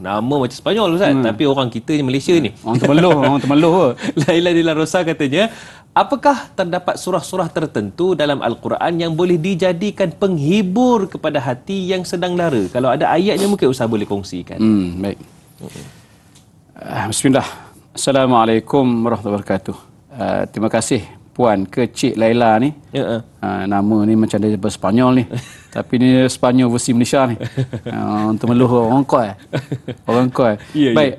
Nama macam Spanyol Ustaz, tapi orang kita ni Malaysia ni. Orang Temeloh. Laila Dila Rosa katanya, apakah terdapat surah-surah tertentu dalam Al-Quran yang boleh dijadikan penghibur kepada hati yang sedang lara? Kalau ada ayatnya mungkin Ustaz boleh kongsikan. Baik. Bismillah. Assalamualaikum warahmatullahi wabarakatuh. Terima kasih Puan ke Cik Laila ni. Nama ni macam dia Spanyol ni. Tapi ni Spanyol versi Malaysia ni. Temeloh orang Koi. Baik.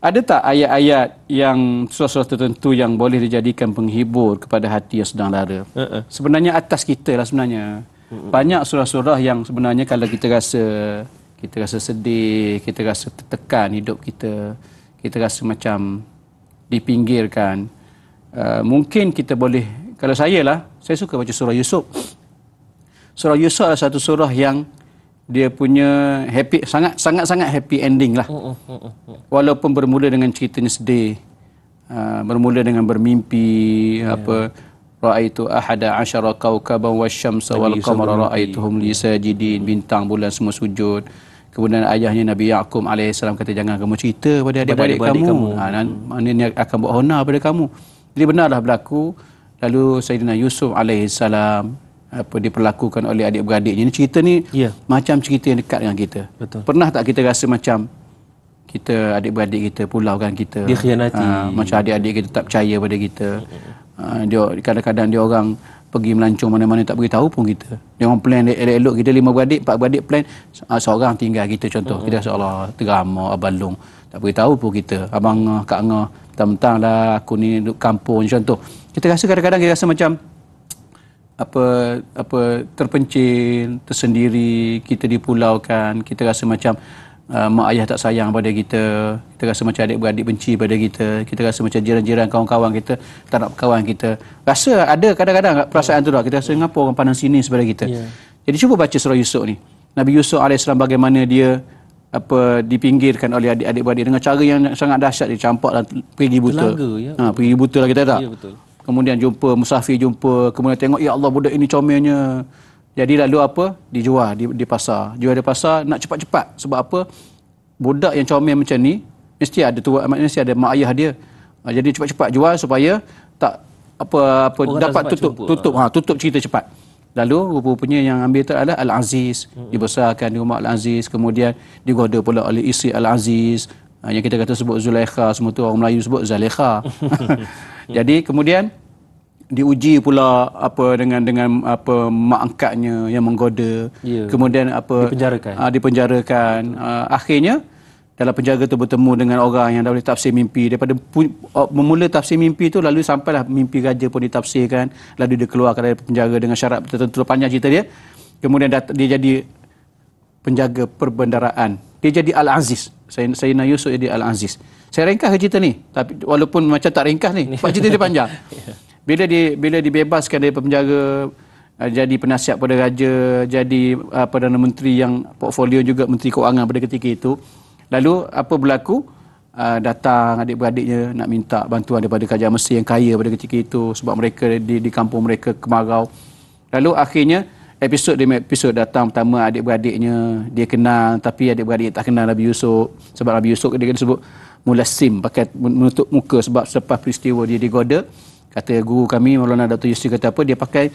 Ada tak ayat-ayat yang surah-surah tertentu yang boleh dijadikan penghibur kepada hati yang sedang lara? Sebenarnya atas kita lah sebenarnya. Banyak surah-surah yang sebenarnya kalau kita rasa sedih, kita rasa tertekan hidup kita, kita rasa macam dipinggirkan, mungkin kita boleh, kalau saya suka baca surah Yusuf. Surah Yusuf adalah satu surah yang dia punya happy, sangat-sangat happy ending lah. Walaupun bermula dengan ceritanya sedih, bermula dengan bermimpi, ra'aitu ahada asyara kawkaban wasyamsa wal qamara ra'aituhum li sajidin, bintang bulan semua sujud. Kemudian ayahnya Nabi Yaqub alaihissalam kata, jangan kamu cerita pada adik-adik kamu. Maknanya akan buat honor pada kamu. Jadi benarlah berlaku. Lalu Sayyidina Yusuf alaihissalam diperlakukan oleh adik-beradiknya. Ini cerita ni macam cerita yang dekat dengan kita. Betul. Pernah tak kita rasa macam kita, adik-beradik kita, pulaukan kita, dikhianati, macam adik-adik kita tak percaya pada kita. Dia kadang-kadang dia orang pergi melancong mana-mana tak beritahu pun kita. Dia orang plan elok-elok, kita 5 beradik, 4 beradik plan, seorang tinggal kita contoh. Kita rasa Allah terama, abalung, tak beritahu pun kita. Abang Kak Ngah, mentang-mentang lah aku ni duduk kampung contoh. Kita rasa kadang-kadang kita rasa macam terpencil, tersendiri, kita dipulaukan, kita rasa macam mak ayah tak sayang pada kita, kita rasa macam adik-beradik benci pada kita, kita rasa macam jiran-jiran, kawan-kawan kita tak nak berkawan kita. Rasa ada kadang-kadang perasaan tu tak, kita rasa ngapa orang pandang sini sebelah kita. Jadi cuba baca surah Yusuf ni. Nabi Yusuf AS bagaimana dia dipinggirkan oleh adik-beradik dengan cara yang sangat dahsyat. Dia campak dan pergi buta. Pergi buta lah kita tak. Ya, betul. Kemudian jumpa musafir, kemudian tengok, ya Allah budak ini comelnya. Jadi lalu dijual di pasar. Jual di pasar nak cepat-cepat. Sebab apa? Budak yang comel macam ni mesti ada mak ayah dia. Jadi cepat-cepat jual supaya tak dapat tutup cerita cepat. Lalu rupanya yang ambil itu adalah Al-Aziz. Dibesarkan di rumah Al-Aziz. Kemudian digoda pula oleh isteri Al-Aziz. Yang kita kata sebut Zulaikha. Semua tu orang Melayu sebut Zalaikha. Jadi kemudian diuji pula dengan mak angkatnya yang menggoda. Kemudian dipenjarakan. Akhirnya dalam penjara tu bertemu dengan orang yang dah boleh tafsir mimpi. Daripada memula tafsir mimpi tu, lalu sampailah mimpi raja pun ditafsirkan. Lalu dia keluarkan dari penjara dengan syarat tertentu. Panjang cerita dia. Kemudian dia jadi penjaga perbendaraan. Dia jadi Al-Aziz. Sayyidina Yusuf jadi Al-Aziz. Saya ringkas cerita ni. Tapi walaupun macam tak ringkas ni. Sebab cerita dia panjang. Bila dibebaskan dari penjara, jadi penasihat pada raja, jadi Perdana Menteri yang portfolio juga Menteri Kewangan pada ketika itu. Lalu apa berlaku? Datang adik-beradiknya nak minta bantuan daripada kerajaan Mesir yang kaya pada ketika itu, sebab mereka di kampung mereka kemarau. Lalu akhirnya episod datang pertama adik-beradiknya dia kenal, tapi adik-beradik tak kenal Nabi Yusuf, sebab Nabi Yusuf dia disebut mulassim, pakai menutup muka sebab selepas peristiwa dia digoda. Kata guru kami Maulana Dr. Yusri kata apa, dia pakai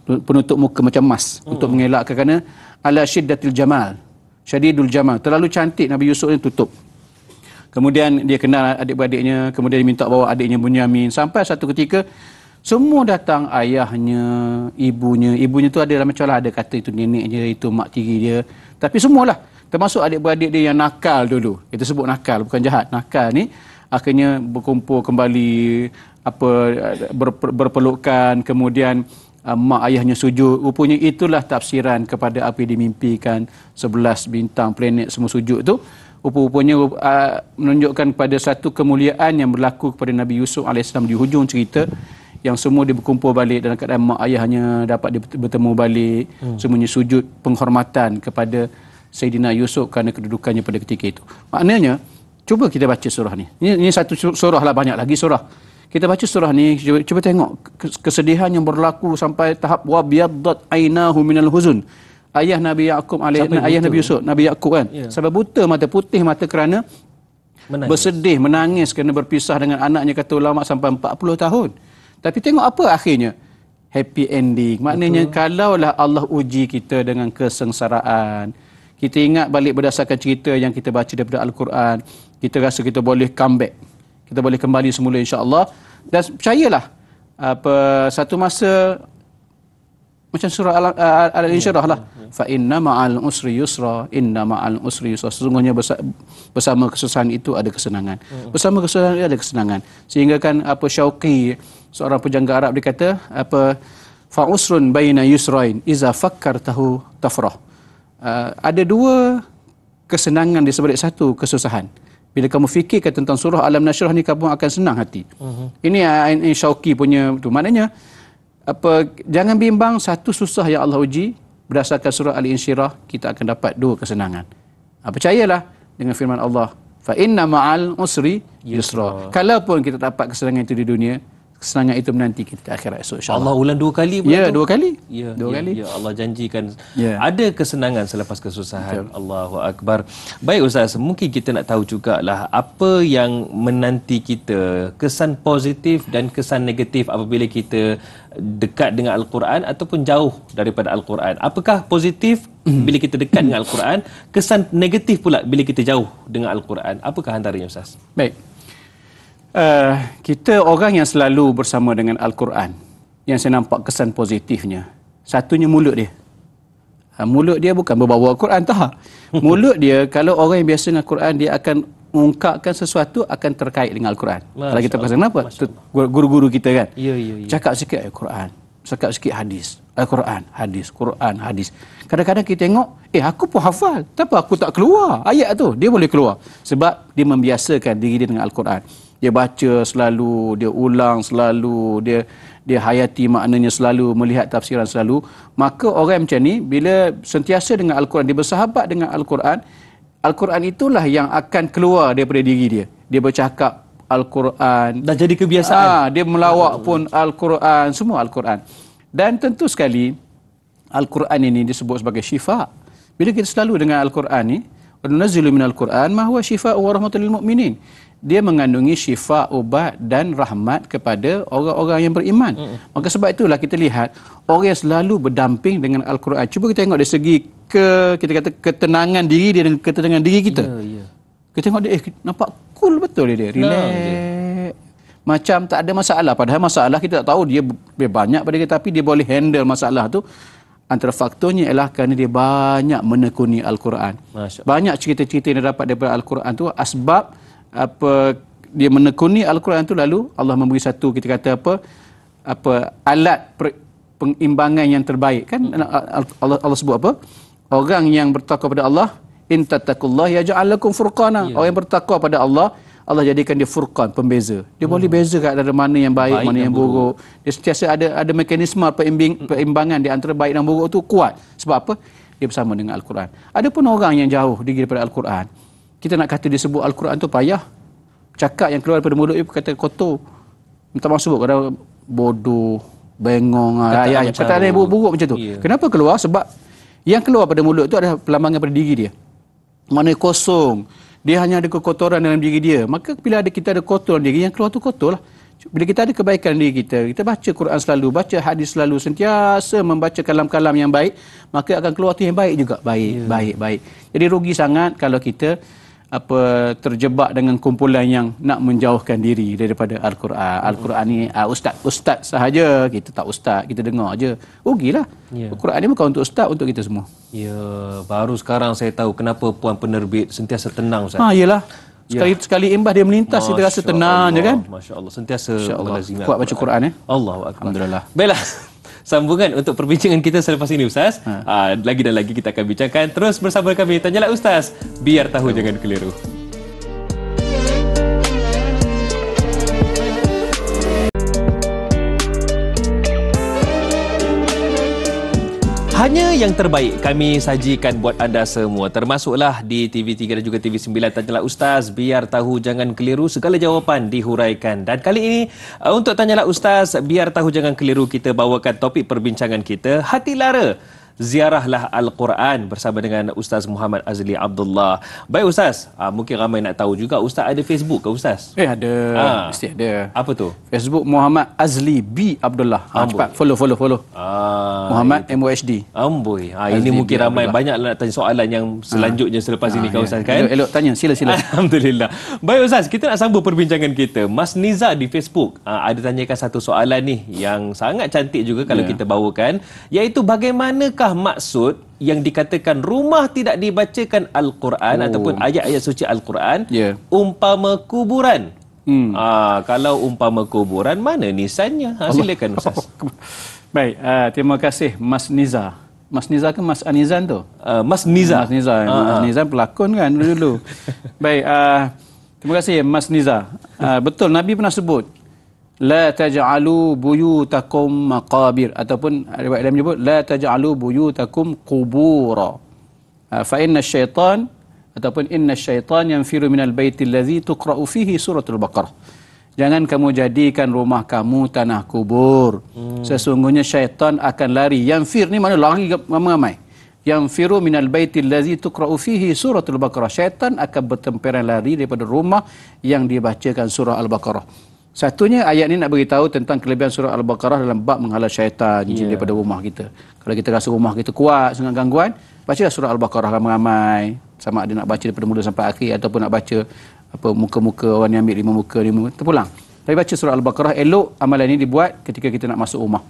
penutup muka macam emas untuk mengelakkan, kerana ala syiddatil jamal, syadidul jamal, terlalu cantik Nabi Yusuf ni tutup. Kemudian dia kenal adik-beradiknya, kemudian dia minta bawa adiknya Bunyamin. Sampai satu ketika semua datang, ayahnya, ibunya tu ada macam lah, ada kata itu nenek dia, itu mak tiri dia, tapi semualah, termasuk adik-beradik dia yang nakal dulu. Kita sebut nakal, bukan jahat. Nakal ni akhirnya berkumpul kembali, berpelukan, kemudian mak ayahnya sujud. Rupanya itulah tafsiran kepada apa yang dimimpikan 11 bintang planet semua sujud tu. Rupanya menunjukkan kepada satu kemuliaan yang berlaku kepada Nabi Yusuf AS di hujung cerita, yang semua dia berkumpul balik dalam keadaan mak ayahnya dapat bertemu balik. Semuanya sujud penghormatan kepada Sayyidina Yusuf kerana kedudukannya pada ketika itu. Maknanya, cuba kita baca surah ni. Ini satu surah lah, banyak lagi surah. Kita baca surah ni, cuba tengok kesedihan yang berlaku sampai tahap wabiyaddat ainahu minal huzun. Ayah Nabi Yaqub ayah Nabi Yusuf, Nabi Yaqub kan. Sampai buta mata, putih mata kerana bersedih, menangis kerana berpisah dengan anaknya, kata ulama sampai 40 tahun. Tapi tengok apa akhirnya? Happy ending. Maknanya kalaulah Allah uji kita dengan kesengsaraan, kita ingat balik berdasarkan cerita yang kita baca daripada Al-Quran, kita rasa kita boleh comeback. Kita boleh kembali semula insya-Allah. Dan percayalah, satu masa macam surah Al-Insyirah lah. Fa inna ma'al usri yusra, inna ma'al usri yusra. Sesungguhnya bersama kesusahan itu ada kesenangan. Bersama kesusahan itu ada kesenangan. Sehingga kan Syauqi, seorang pujangga Arab, dia kata fa usrun baina yusrain iza fakkartahu tafrah. Ada dua kesenangan di sebalik satu kesusahan. Bila kamu fikirkan tentang surah Alam Nashrah ni, kamu akan senang hati. Ini Syauqi punya tu. Maknanya jangan bimbang, satu susah yang Allah uji, berdasarkan surah Al-Insyirah kita akan dapat dua kesenangan. Percayalah dengan firman Allah, fa inna ma'al usri yusra. Kalaupun kita dapat kesenangan itu di dunia, kesenangan itu menanti kita di akhirat esok, insya-Allah. Allah ulang dua kali pun. Ya, dua kali. Dua kali. Ya, Allah janjikan ada kesenangan selepas kesusahan. Betul. Allahu akbar. Baik Ustaz, mungkin kita nak tahu jugalah apa yang menanti kita, kesan positif dan kesan negatif apabila kita dekat dengan Al-Quran ataupun jauh daripada Al-Quran. Apakah positif bila kita dekat dengan Al-Quran, kesan negatif pula bila kita jauh dengan Al-Quran? Apakah antaranya Ustaz? Baik. Kita orang yang selalu bersama dengan Al-Quran, yang saya nampak kesan positifnya, satunya mulut dia. Mulut dia bukan berbawa Al-Quran, tak. Mulut dia, kalau orang yang biasa dengan Al-Quran, dia akan mengungkapkan sesuatu akan terkait dengan Al-Quran. Kalau kita pasal kenapa? Guru-guru kita kan. Cakap sikit Al-Quran, cakap sikit hadis. Al-Quran, hadis, Quran, hadis. Kadang-kadang kita tengok, aku pun hafal, tapi aku tak keluar ayat tu. Dia boleh keluar sebab dia membiasakan diri dia dengan Al-Quran. Dia baca selalu, dia ulang selalu, dia hayati maknanya selalu, melihat tafsiran selalu. Maka orang macam ni, bila sentiasa dengan Al-Quran, dia bersahabat dengan Al-Quran, Al-Quran itulah yang akan keluar daripada diri dia. Dia bercakap Al-Quran. Dah jadi kebiasaan. Dia melawak pun Al-Quran, semua Al-Quran. Dan tentu sekali, Al-Quran ini disebut sebagai syifa. Bila kita selalu dengan Al-Quran ni, وَنُنَزِّلُ مِنَ الْقُرْآنِ مَا هُوَ شِفَاءٌ وَرَحْمَةٌ لِلْمُؤْمِنِينَ. dia mengandungi syifa, ubat dan rahmat kepada orang-orang yang beriman. Maka sebab itulah kita lihat orang yang selalu berdamping dengan Al-Quran. Cuba kita tengok dari segi kita kata ketenangan diri dia dan ketenangan diri kita. Kita tengok dia nampak cool betul dia. Relax. Macam tak ada masalah. Padahal masalah kita tak tahu dia banyak pada kita, tapi dia boleh handle masalah tu. Antara faktornya ialah kerana dia banyak menekuni Al-Quran. Banyak cerita-cerita yang dia dapat daripada Al-Quran tu asbab dia menekuni Al-Quran tu, lalu Allah memberi satu kita kata alat penimbangan yang terbaik kan. Allah sebut apa? Orang yang bertakwa pada Allah, in tattaqullah yaj'al lakum furqana. Orang yang bertakwa pada Allah, Allah jadikan dia furqan, pembeza. Dia boleh beza kat antara mana yang baik mana yang buruk. Dia sentiasa ada mekanisme perimbangan di antara baik dan buruk tu kuat. Sebab apa? Dia bersama dengan Al-Quran. Ada pun orang yang jauh daripada Al-Quran, kita nak kata dia sebut Al-Quran tu payah. Cakap yang keluar daripada mulut dia kata kotor. Minta maaf sebut kata bodoh, bengong, perkataan yang buruk macam tu. Kenapa keluar? Sebab yang keluar pada mulut tu adalah perlambangan pada diri dia. Maknanya kosong. Dia hanya ada kekotoran dalam diri dia. Maka bila kita ada kotor dalam diri, yang keluar tu kotor lah. Bila kita ada kebaikan dalam diri kita baca Quran selalu, baca hadis selalu, sentiasa membaca kalam-kalam yang baik, maka akan keluar tu yang baik juga. Baik. Jadi rugi sangat kalau kita terjebak dengan kumpulan yang nak menjauhkan diri daripada Al-Quran. Al-Quran ni ustaz sahaja, kita tak ustaz, kita dengar aje. Rugilah. Al-Quran ni bukan untuk ustaz, untuk kita semua. Baru sekarang saya tahu kenapa puan penerbit sentiasa tenang, Ustaz. Iyalah. Sekali imbas dia melintas, kita rasa tenang je kan. Masya-Allah, sentiasa melazimi. Kuat baca Quran Allahu akbar. Alhamdulillah. Baiklah. Sambungan untuk perbincangan kita selepas ini, Ustaz. Lagi dan lagi kita akan bincangkan. Terus bersama kami, Tanyalah Ustaz. Biar tahu, jangan keliru. Hanya yang terbaik kami sajikan buat anda semua, termasuklah di TV3 dan juga TV9. Tanyalah Ustaz, biar tahu jangan keliru, segala jawapan dihuraikan. Dan kali ini untuk Tanyalah Ustaz, biar tahu jangan keliru, kita bawakan topik perbincangan kita, hati lara ziarahlah Al-Quran bersama dengan Ustaz Muhammad Azli Abdullah. Baik Ustaz, mungkin ramai nak tahu juga, Ustaz ada Facebook ke Ustaz? Ada. Mesti ada. Apa tu? Facebook Muhammad Azli B Abdullah. Cepat follow. Muhammad MOHD. Amboi. Ini mungkin ramai banyak nak tanya soalan yang selanjutnya selepas ini kan Ustaz kan? Elok tanya, sila. Alhamdulillah. Baik Ustaz, kita nak sambung perbincangan kita. Mas Niza di Facebook ada tanyakan satu soalan ni yang sangat cantik juga kalau kita bawakan, iaitu bagaimanakah maksud yang dikatakan rumah tidak dibacakan Al-Quran ataupun ayat-ayat suci Al-Quran umpama kuburan. Kalau umpama kuburan, mana nisannya? Silakan Ustaz. Baik, terima kasih Mas Niza. Mas Niza ke Mas Anizan tu? Mas Niza. Mas Nizan pelakon kan dulu. Baik, terima kasih Mas Niza. Betul, Nabi pernah sebut la taj'alu buyutakum maqabir, ataupun riwayat lain menyebut la taj'alu buyutakum qubura fa inna syaitan ataupun inna syaitan yanfiru minal baitil ladzi tuqra'u fihi suratul Baqarah. Jangan kamu jadikan rumah kamu tanah kubur. Sesungguhnya syaitan akan lari. Yanfir ni mana lari ramai-ramai. Yanfiru minal baitil ladzi tuqra'u fihi suratul Baqarah. Syaitan akan bertemperan lari daripada rumah yang dibacakan surah Al-Baqarah. Satunya ayat ni nak beritahu tentang kelebihan surah Al-Baqarah dalam bab menghalau syaitan jin daripada rumah kita. Kalau kita rasa rumah kita kuat dengan gangguan, bacalah surah Al-Baqarah ramai-ramai. Sama ada nak baca daripada mula sampai akhir ataupun nak baca muka-muka orang yang ambil 5 muka terpulang. Tapi baca surah Al-Baqarah, elok amalan ini dibuat ketika kita nak masuk rumah.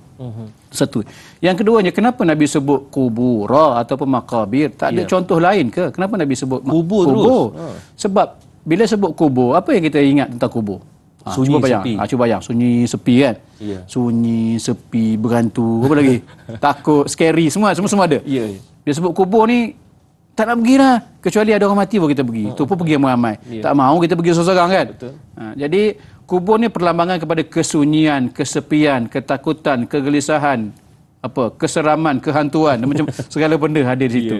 Satu. Yang keduanya, kenapa Nabi sebut kubura ataupun makabir? Tak ada contoh lain ke? Kenapa Nabi sebut kubur? Sebab bila sebut kubur, apa yang kita ingat tentang kubur? Sunyi, sepi. Cuba bayang, sunyi, sepi kan? Sunyi, sepi, berhantu, apa lagi? Takut, scary, semua ada. Dia sebut kubur ni, tak nak pergi lah. Kecuali ada orang mati baru kita pergi. Itu pun pergi ramai-ramai. Tak mahu kita pergi seorang-seorang kan? Jadi, kubur ni perlambangan kepada kesunyian, kesepian, ketakutan, kegelisahan, keseraman, kehantuan, macam segala benda hadir di situ.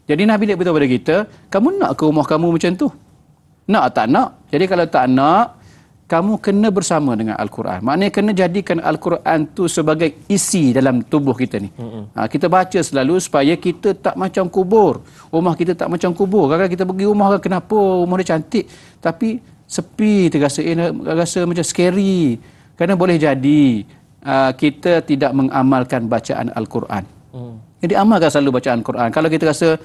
Jadi Nabi dia beritahu kepada kita, kamu nak ke rumah kamu macam tu? Nak tak nak? Jadi kalau tak nak, kamu kena bersama dengan Al-Quran. Maknanya kena jadikan Al-Quran tu sebagai isi dalam tubuh kita ni. Kita baca selalu supaya kita tak macam kubur. Rumah kita tak macam kubur. Kadang-kadang kita pergi rumah, kenapa rumah dia cantik, tapi sepi, terasa rasa macam scary. Kerana boleh jadi kita tidak mengamalkan bacaan Al-Quran. Jadi amalkan selalu bacaan Al-Quran. Kalau kita rasa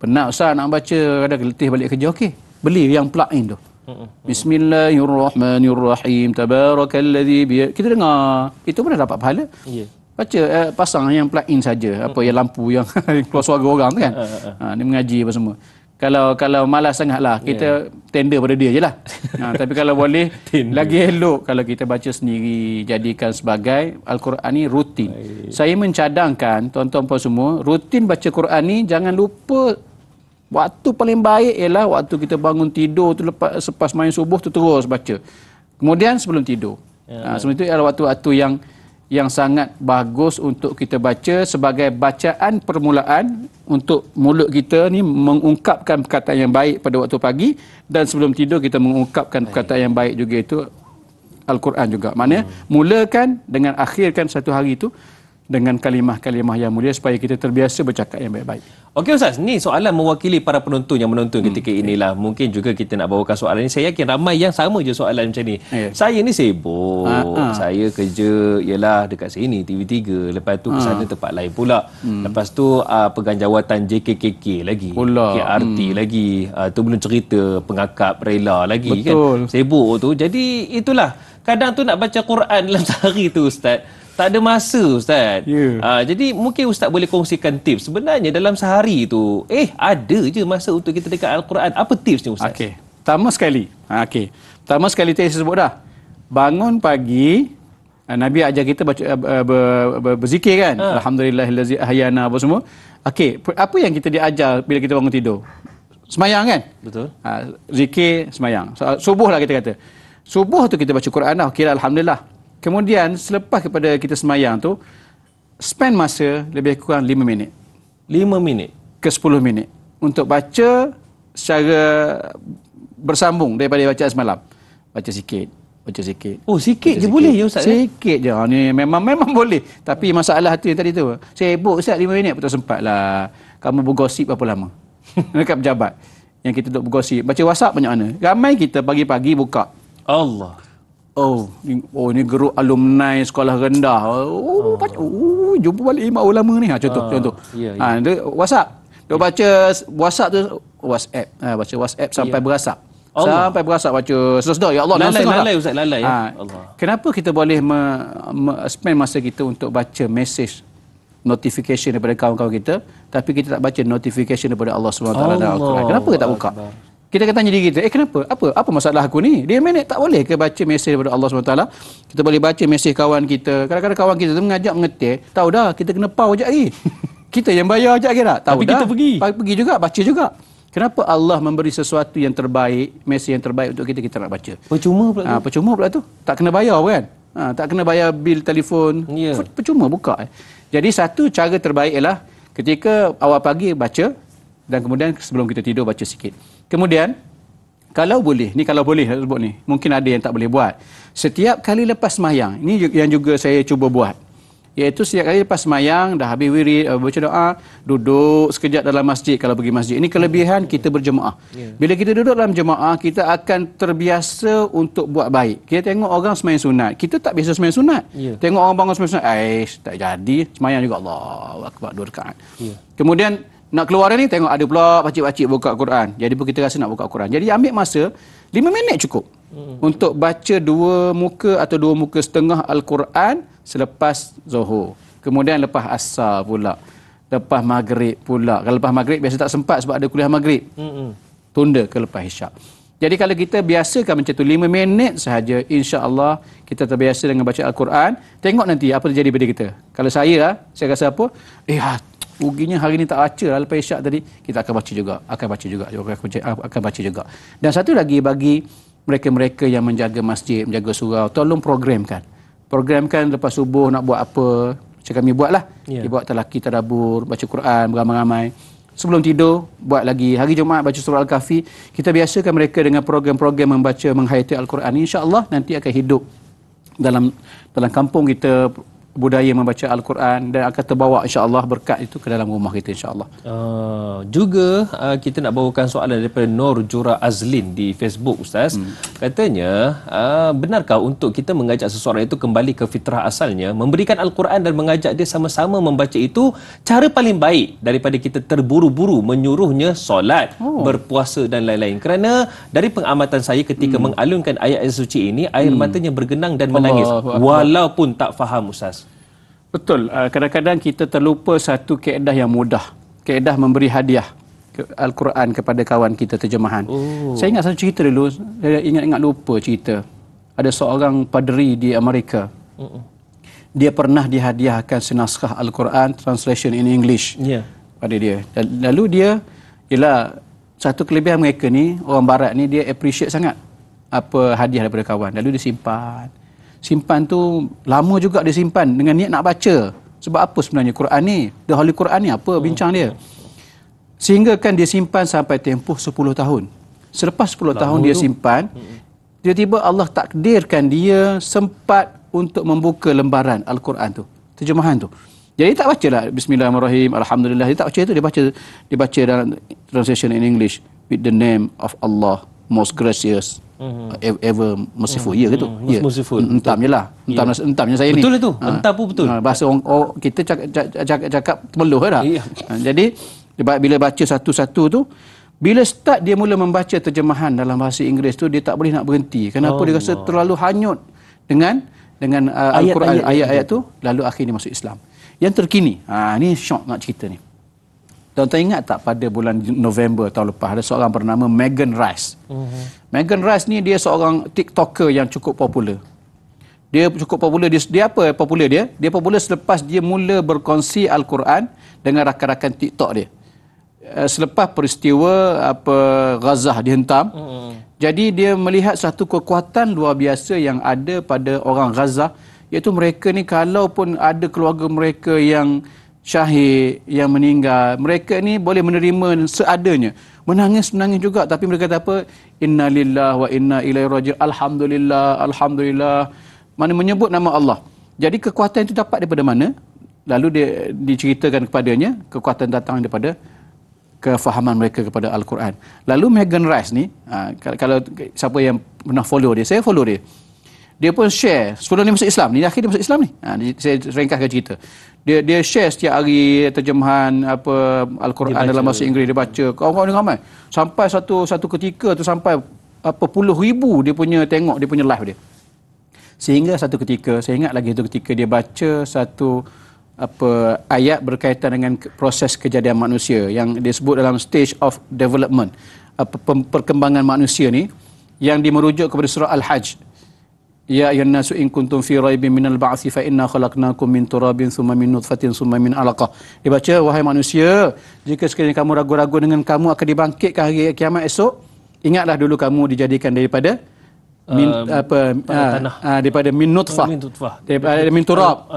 penat Ustaz nak baca, kadang letih balik kerja, okey, beli yang plug-in tu. Bismillahirrahmanirrahim. Tabarakalladzi kita dengar, itu pun dah dapat pahala. Baca pasang yang plug-in saja, apa yang lampu yang keluar suara orang tu kan. Dia mengaji apa semua. Kalau malas sangatlah, kita tender pada dia je lah. Tapi kalau boleh, lagi elok kalau kita baca sendiri, jadikan sebagai Al-Quran ni rutin. Saya mencadangkan, tuan-tuan puan semua, rutin baca Quran ni, jangan lupa waktu paling baik ialah waktu kita bangun tidur tu, selepas main subuh tu terus baca. Kemudian sebelum tidur. Sebelum itu adalah waktu-waktu yang sangat bagus untuk kita baca sebagai bacaan permulaan untuk mulut kita ni mengungkapkan perkataan yang baik pada waktu pagi, dan sebelum tidur kita mengungkapkan perkataan yang baik juga, itu Al-Quran juga. Maknanya mulakan dengan akhirkan satu hari itu dengan kalimah-kalimah yang mulia supaya kita terbiasa bercakap yang baik-baik. Okey Ustaz, ni soalan mewakili para penonton yang menonton ketika inilah. Mungkin juga kita nak bawakan soalan ni. Saya yakin ramai yang sama je soalan macam ni. Saya ni sibuk. Saya kerja ialah dekat sini TV3. Lepas tu ke sana tempat lain pula. Lepas tu pegang jawatan JKKK lagi. KRT lagi. Tu belum cerita pengakap rela lagi. Betul. Kan. Sibuk tu. Jadi itulah. Kadang tu nak baca Quran dalam sehari tu Ustaz, tak ada masa Ustaz. Jadi mungkin Ustaz boleh kongsikan tips. Sebenarnya dalam sehari tu, ada je masa untuk kita dekat Al-Quran. Apa tipsnya Ustaz? Okey. Pertama sekali. Pertama sekali tadi saya sebut dah. Bangun pagi, Nabi ajar kita baca berzikir kan. Alhamdulillahillazi ahyana apa semua. Okey, apa yang kita diajar bila kita bangun tidur? Semayang kan? Betul. Zikir, semayang. Subuh lah kita kata. Subuh tu kita baca Quran dah. Okey, alhamdulillah. Kemudian selepas kepada kita semayang tu, spend masa lebih kurang 5 minit. 5 minit ke 10 minit untuk baca secara bersambung daripada bacaan semalam. Baca sikit. Oh, sikit je boleh je Ustaz? Sikit je. Ni memang boleh. Tapi masalah tu yang tadi tu. Sibuk Ustaz 5 minit pun tak sempat lah. Kamu bergosip berapa lama? Dekat pejabat yang kita duduk bergosip. Baca WhatsApp banyak mana? Ramai kita pagi-pagi buka. Allah. Ni geruk alumni sekolah rendah. Jumpa balik imam ulama ni. Contoh. Dia WhatsApp. Dia baca WhatsApp tu, WhatsApp. Baca WhatsApp sampai berasap. Sampai berasap baca sedar. Ya Allah, lalai Ustaz, lalai. Allah. Kenapa kita boleh spend masa kita untuk baca message notification daripada kawan-kawan kita, tapi kita tak baca notification daripada Allah SWT dalam Al-Quran? Kenapa kita tak buka? Kita akan tanya diri kita, kenapa? Apa masalah aku ni? Dia minit tak boleh ke baca mesej daripada Allah SWT? Kita boleh baca mesej kawan kita. Kadang-kadang kawan kita tu mengajak mengetik, tahu dah kita kena pau je lagi. Kita yang bayar je lagi tak? Tahu tapi dah. Kita pergi juga, baca juga. Kenapa Allah memberi sesuatu yang terbaik, mesej yang terbaik untuk kita nak baca? Percuma pula tu. Percuma pula tu. Tak kena bayar kan? Tak kena bayar bil telefon. Percuma buka. Jadi satu cara terbaik ialah ketika awal pagi baca, dan kemudian sebelum kita tidur baca sikit. Kemudian, kalau boleh sebut ni, mungkin ada yang tak boleh buat. Setiap kali lepas sembahyang, ini yang juga saya cuba buat. Iaitu setiap kali lepas sembahyang, dah habis wirid, baca doa, duduk sekejap dalam masjid kalau pergi masjid. Ini kelebihan kita berjemaah. Bila kita duduk dalam jemaah, kita akan terbiasa untuk buat baik. Kita tengok orang sembahyang sunat, kita tak biasa sembahyang sunat. Tengok orang bangun sembahyang sunat, tak jadi, sembahyang juga Allahu Akbar 2 rakaat. Kemudian nak keluar ni, tengok ada pula pakcik-pakcik buka Quran. Jadi pun kita rasa nak buka Quran. Jadi ambil masa 5 minit cukup untuk baca 2 muka atau 2 muka setengah Al-Quran selepas Zuhur. Kemudian lepas Asar pula. Lepas Maghrib pula. Kalau lepas Maghrib biasa tak sempat sebab ada kuliah Maghrib. Tunda ke lepas Isyak. Jadi kalau kita biasakan macam tu 5 minit sahaja, insya-Allah kita terbiasa dengan baca Al-Quran. Tengok nanti apa terjadi pada kita. Kalau saya rasa apa? Ruginya hari ni tak baca lah lepas Isyak tadi. Kita akan baca juga. Dan satu lagi bagi mereka-mereka yang menjaga masjid, menjaga surau, tolong programkan lepas subuh nak buat apa. Macam kami buat lah. Dibuat talaki tadabbur, baca Quran beramai-ramai. Sebelum tidur, buat lagi. Hari Jumaat baca surah Al-Kahfi. Kita biasakan mereka dengan program-program menghayati Al-Quran. InsyaAllah nanti akan hidup dalam kampung kita budaya membaca Al-Quran dan akan terbawa insya-Allah berkat itu ke dalam rumah kita insya-Allah. Juga kita nak bawakan soalan daripada Nur Jura Azlin di Facebook, Ustaz. Katanya, benarkah untuk kita mengajak seseorang itu kembali ke fitrah asalnya, memberikan Al-Quran dan mengajak dia sama-sama membaca itu cara paling baik daripada kita terburu-buru menyuruhnya solat, berpuasa dan lain-lain? Kerana dari pengamatan saya ketika mengalunkan ayat-ayat suci ini, air matanya bergenang dan menangis walaupun tak faham, Ustaz. Betul. Kadang-kadang kita terlupa satu kaedah yang mudah. Kaedah memberi hadiah Al-Quran kepada kawan kita terjemahan. Saya ingat satu cerita dulu. Saya ingat lupa cerita. Ada seorang padri di Amerika. Dia pernah dihadiahkan senaskah Al-Quran translation in English pada dia. Lalu dia, ialah satu kelebihan mereka ni, orang barat ni, dia appreciate sangat apa hadiah daripada kawan. Lalu dia simpan tu lama juga dia simpan dengan niat nak baca. Sebab apa sebenarnya Quran ni? The Holy Quran ni apa bincang dia? Sehingga kan dia simpan sampai tempoh 10 tahun. Selepas 10 tahun dia simpan, tiba-tiba Allah takdirkan dia sempat untuk membuka lembaran Al-Quran tu, terjemahan tu. Jadi tak baca lah Bismillahirrahmanirrahim, Alhamdulillah. Dia tak baca itu, dia baca dalam translation in English, with the name of Allah, most gracious, ever merciful. Ya ke tu? Merciful. Entam je lah. Entamnya saya ni. Betul itu. Entam pun betul. Bahasa orang kita cakap temeluh dah. Jadi bila baca satu-satu tu, bila start dia mula membaca terjemahan dalam bahasa Inggeris tu, dia tak boleh nak berhenti. Kenapa? Dia rasa terlalu hanyut dengan Al-Quran, ayat-ayat tu, lalu akhirnya masuk Islam. Yang terkini, ni syok nak cerita ni. Tuan-tuan ingat tak pada bulan November tahun lepas ada seorang bernama Megan Rice. Megan Rice ni dia seorang TikToker yang cukup popular. Dia cukup popular. Dia apa popular dia? Dia popular selepas dia mula berkongsi Al-Quran dengan rakan-rakan TikTok dia. Selepas peristiwa Gaza dihentam. Jadi dia melihat satu kekuatan luar biasa yang ada pada orang Gaza, iaitu mereka ni kalaupun ada keluarga mereka yang syahid, yang meninggal, mereka ni boleh menerima seadanya. Menangis juga, tapi mereka kata apa? Inna lillahi wa inna ilaihi raji'un. Alhamdulillah, alhamdulillah. Mana menyebut nama Allah. Jadi kekuatan itu dapat daripada mana? Lalu dia diceritakan kepadanya, kekuatan datang daripada kefahaman mereka kepada Al-Quran. Lalu Megan Rice ni, kalau siapa yang pernah follow dia, saya follow dia. Dia pun share sebelum dia masuk Islam ni, akhir dia masuk Islam ni. Saya ringkaskan cerita. Dia share setiap hari terjemahan Al-Quran dalam bahasa Inggeris, dia baca. Kawan-kawan dia ramai. Sampai satu ketika tu sampai puluh ribu dia punya tengok dia punya live dia. Sehingga satu ketika, saya ingat lagi tu ketika dia baca satu ayat berkaitan dengan proses kejadian manusia yang disebut dalam stage of development, perkembangan manusia ni, yang dimerujuk kepada surah Al-Hajj. Ya ayyuhan nasu in kuntum fi raibin minal ba'tsi fa inna khalaqnakum min turabin thumma min nutfatin thumma min 'alaqah. Dia baca, wahai manusia, jika sekiranya kamu ragu-ragu dengan kamu akan dibangkitkan hari kiamat esok, ingatlah dulu kamu dijadikan daripada daripada min nutfah, daripada min turab.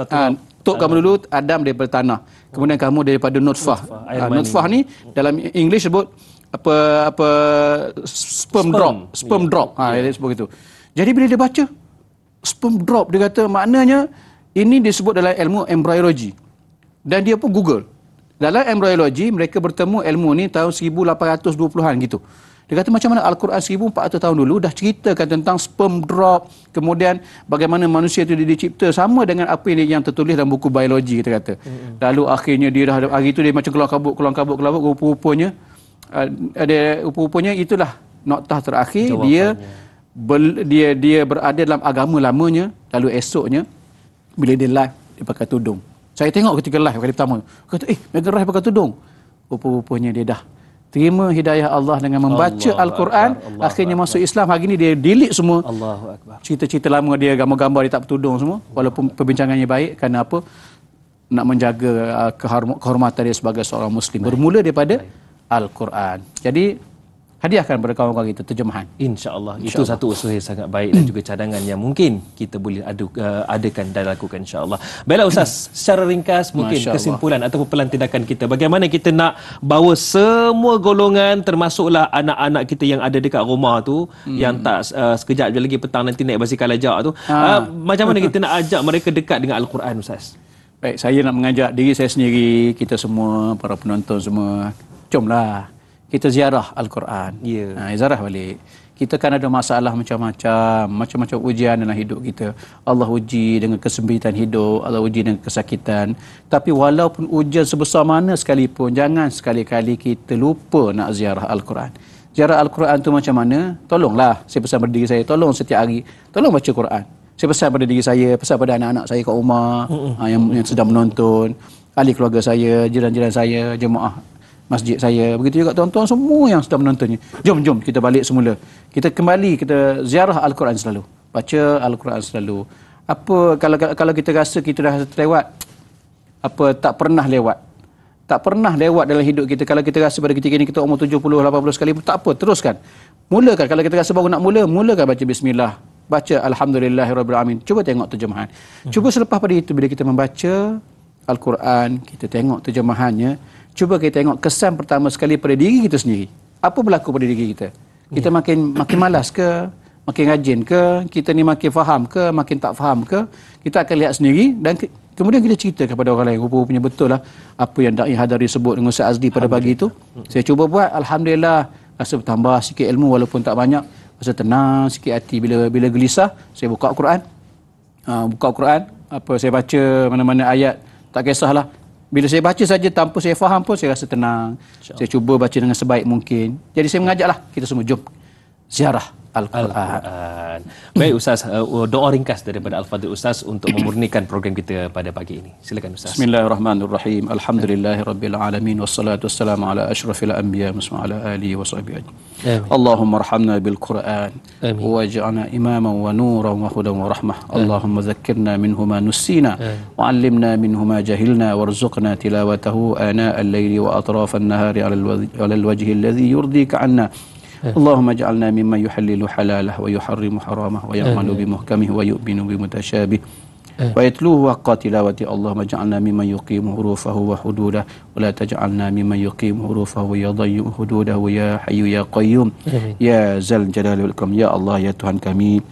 Tok kamu dulu Adam daripada tanah, kemudian kamu daripada nutfah. Nutfah ni dalam English sebut sperm drop. Dia sebut gitu. Jadi bila dia baca sperm drop, dia kata maknanya ini disebut dalam ilmu embryologi. Dan dia pun Google. Dalam embryologi mereka bertemu ilmu ni tahun 1820-an gitu. Dia kata macam mana Al-Quran 1400 tahun dulu dah ceritakan tentang sperm drop, kemudian bagaimana manusia itu dicipta, sama dengan apa yang tertulis dalam buku biologi, kita kata. Lalu akhirnya dia dah hari itu dia macam keluar kabut, rupa-rupanya itulah noktah terakhir. Dia berada dalam agama lamanya, lalu esoknya bila dia live dia pakai tudung. Saya tengok ketika live kali pertama, kata Megan Rice pakai tudung. Rupa-rupanya dia dah terima hidayah Allah dengan membaca Al-Quran, akhirnya masuk Islam. Hari ni dia delete semua cerita-cerita lama dia, gambar-gambar dia tak bertudung semua, walaupun perbincangannya baik. Kerana apa? Nak menjaga kehormatan dia sebagai seorang Muslim. Bermula daripada Al-Quran. Jadi hadiahkan kepada kawan-kawan kita terjemahan. InsyaAllah. Itu satu usaha yang sangat baik dan juga cadangan yang mungkin kita boleh adakan dan lakukan insyaAllah. Baiklah Ustaz, secara ringkas mungkin kesimpulan ataupun pelan tindakan kita. Bagaimana kita nak bawa semua golongan termasuklah anak-anak kita yang ada dekat rumah tu, yang tak sekejap je lagi petang nanti naik basikal ajak tu. Macam mana kita nak ajak mereka dekat dengan Al-Quran Ustaz? Baik, saya nak mengajak diri saya sendiri, kita semua, para penonton semua, jomlah kita ziarah Al-Quran. Ziarah balik. Kita kan ada masalah macam-macam ujian dalam hidup kita. Allah uji dengan kesempitan hidup, Allah uji dengan kesakitan. Tapi walaupun ujian sebesar mana sekalipun, jangan sekali-kali kita lupa nak ziarah Al-Quran. Ziarah Al-Quran tu macam mana? Tolonglah, saya pesan pada diri saya, tolong setiap hari, tolong baca Quran. Saya pesan pada diri saya, pesan pada anak-anak saya kat rumah, yang sedang menonton, ahli keluarga saya, jiran-jiran saya, jemaah masjid saya, begitu juga tuan-tuan semua yang sedang menontonnya. Jom kita balik semula. Kita kembali, kita ziarah Al-Quran selalu. Baca Al-Quran selalu. Apa kalau kita rasa kita dah terlewat, tak pernah lewat dalam hidup kita. Kalau kita rasa pada ketika ini kita umur 70, 80 sekali, tak apa, teruskan. Mulakan. Kalau kita rasa baru nak mulakan baca bismillah. Baca alhamdulillahirabbil alamin. Cuba tengok terjemahan. Cuba selepas pada itu bila kita membaca Al-Quran, kita tengok terjemahannya. Cuba kita tengok kesan pertama sekali pada diri kita sendiri. Apa berlaku pada diri kita? Kita makin malas ke? Makin rajin ke? Kita ni makin faham ke? Makin tak faham ke? Kita akan lihat sendiri dan kemudian kita cerita kepada orang lain. Rupanya betul lah apa yang Da'i Hadari sebut dengan Ustaz Azli pada pagi itu. Saya cuba buat, alhamdulillah, rasa bertambah sikit ilmu walaupun tak banyak. Rasa tenang sikit hati bila gelisah. Saya buka Al-Quran. Saya baca mana-mana ayat, tak kisahlah. Bila saya baca saja tanpa saya faham pun saya rasa tenang. Saya cuba baca dengan sebaik mungkin. Jadi saya mengajaklah kita semua jom ziarah Al-Quran. Baik Ustaz, doa ringkas daripada Al-Fadhil Ustaz untuk memurnikan program kita pada pagi ini. Silakan Ustaz. Bismillahirrahmanirrahim. Alhamdulillahirabbil alamin wassalatu wassalamu ala asyrafil anbiya wa ala alihi wa sahbihi ajmain. Allahumma arhamna bil Quran waj'alna imaman wa nuran wa hudan wa rahmah. Allahumma dhakkirna minhu ma nusina wa 'allimna minhu ma jahilna warzuqna tilawatahu ana al-laili wa atraf an-nahari 'ala al-wajhi alladhi yurdika 'anna. اللهم اجعلنا ممن يحلل حلاله ويحرم حرامه ويعمل بمحكمه ويؤمن بمتشابه ويتلوه حق تلاوته. اللهم اجعلنا ممن يقيم حروفه وحدوده ولا تجعلنا ممن يقيم حروفه ويضيع حدوده يا حي يا قيوم يا ذا الجلال والإكرام. Ya Allah, ya Tuhan kami,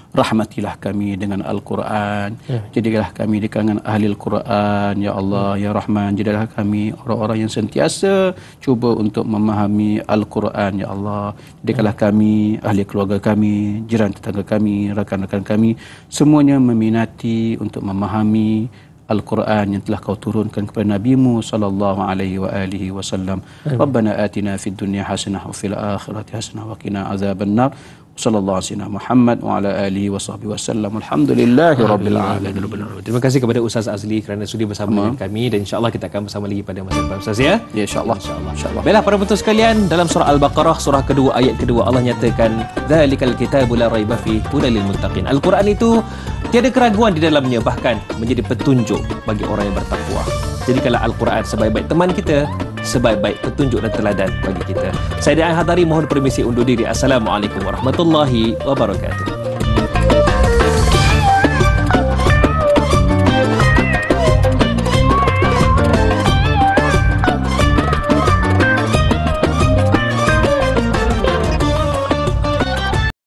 rahmatilah kami dengan Al-Quran. Jadilah kami di kalangan ahli Al-Quran. Ya Allah, ya Rahman, jadilah kami orang-orang yang sentiasa cuba untuk memahami Al-Quran. Ya Allah, jadikanlah kami, ahli keluarga kami, jiran tetangga kami, rakan-rakan kami, semuanya meminati untuk memahami Al-Quran yang telah kau turunkan kepada Nabi-Mu sallallahu alaihi wa alihi wasallam. Rabbana atina fid dunya hasanah wa fil akhirati hasanah wa qina azabannar. Sallallahu alaihi wasallam Muhammad wa ala alihi wa sahbihi wasallam. Alhamdulillahirabbil alamin. Terima kasih kepada Ustaz Azli kerana sudi bersama dengan kami dan insyaallah kita akan bersama lagi pada masa depan Ustaz ya. Ya insyaallah. Baiklah para penonton sekalian, dalam surah Al-Baqarah surah kedua ayat kedua Allah nyatakan dzalikal kitabu la raiba fihi hudal lil muttaqin. Al-Quran itu tiada keraguan di dalamnya, bahkan menjadi petunjuk bagi orang yang bertakwa. Jadikanlah Al-Quran sebaik-baik teman kita, sebaik-baik petunjuk dan teladan bagi kita. Saya Da'i Hadari mohon permisi undur diri. Assalamualaikum warahmatullahi wabarakatuh.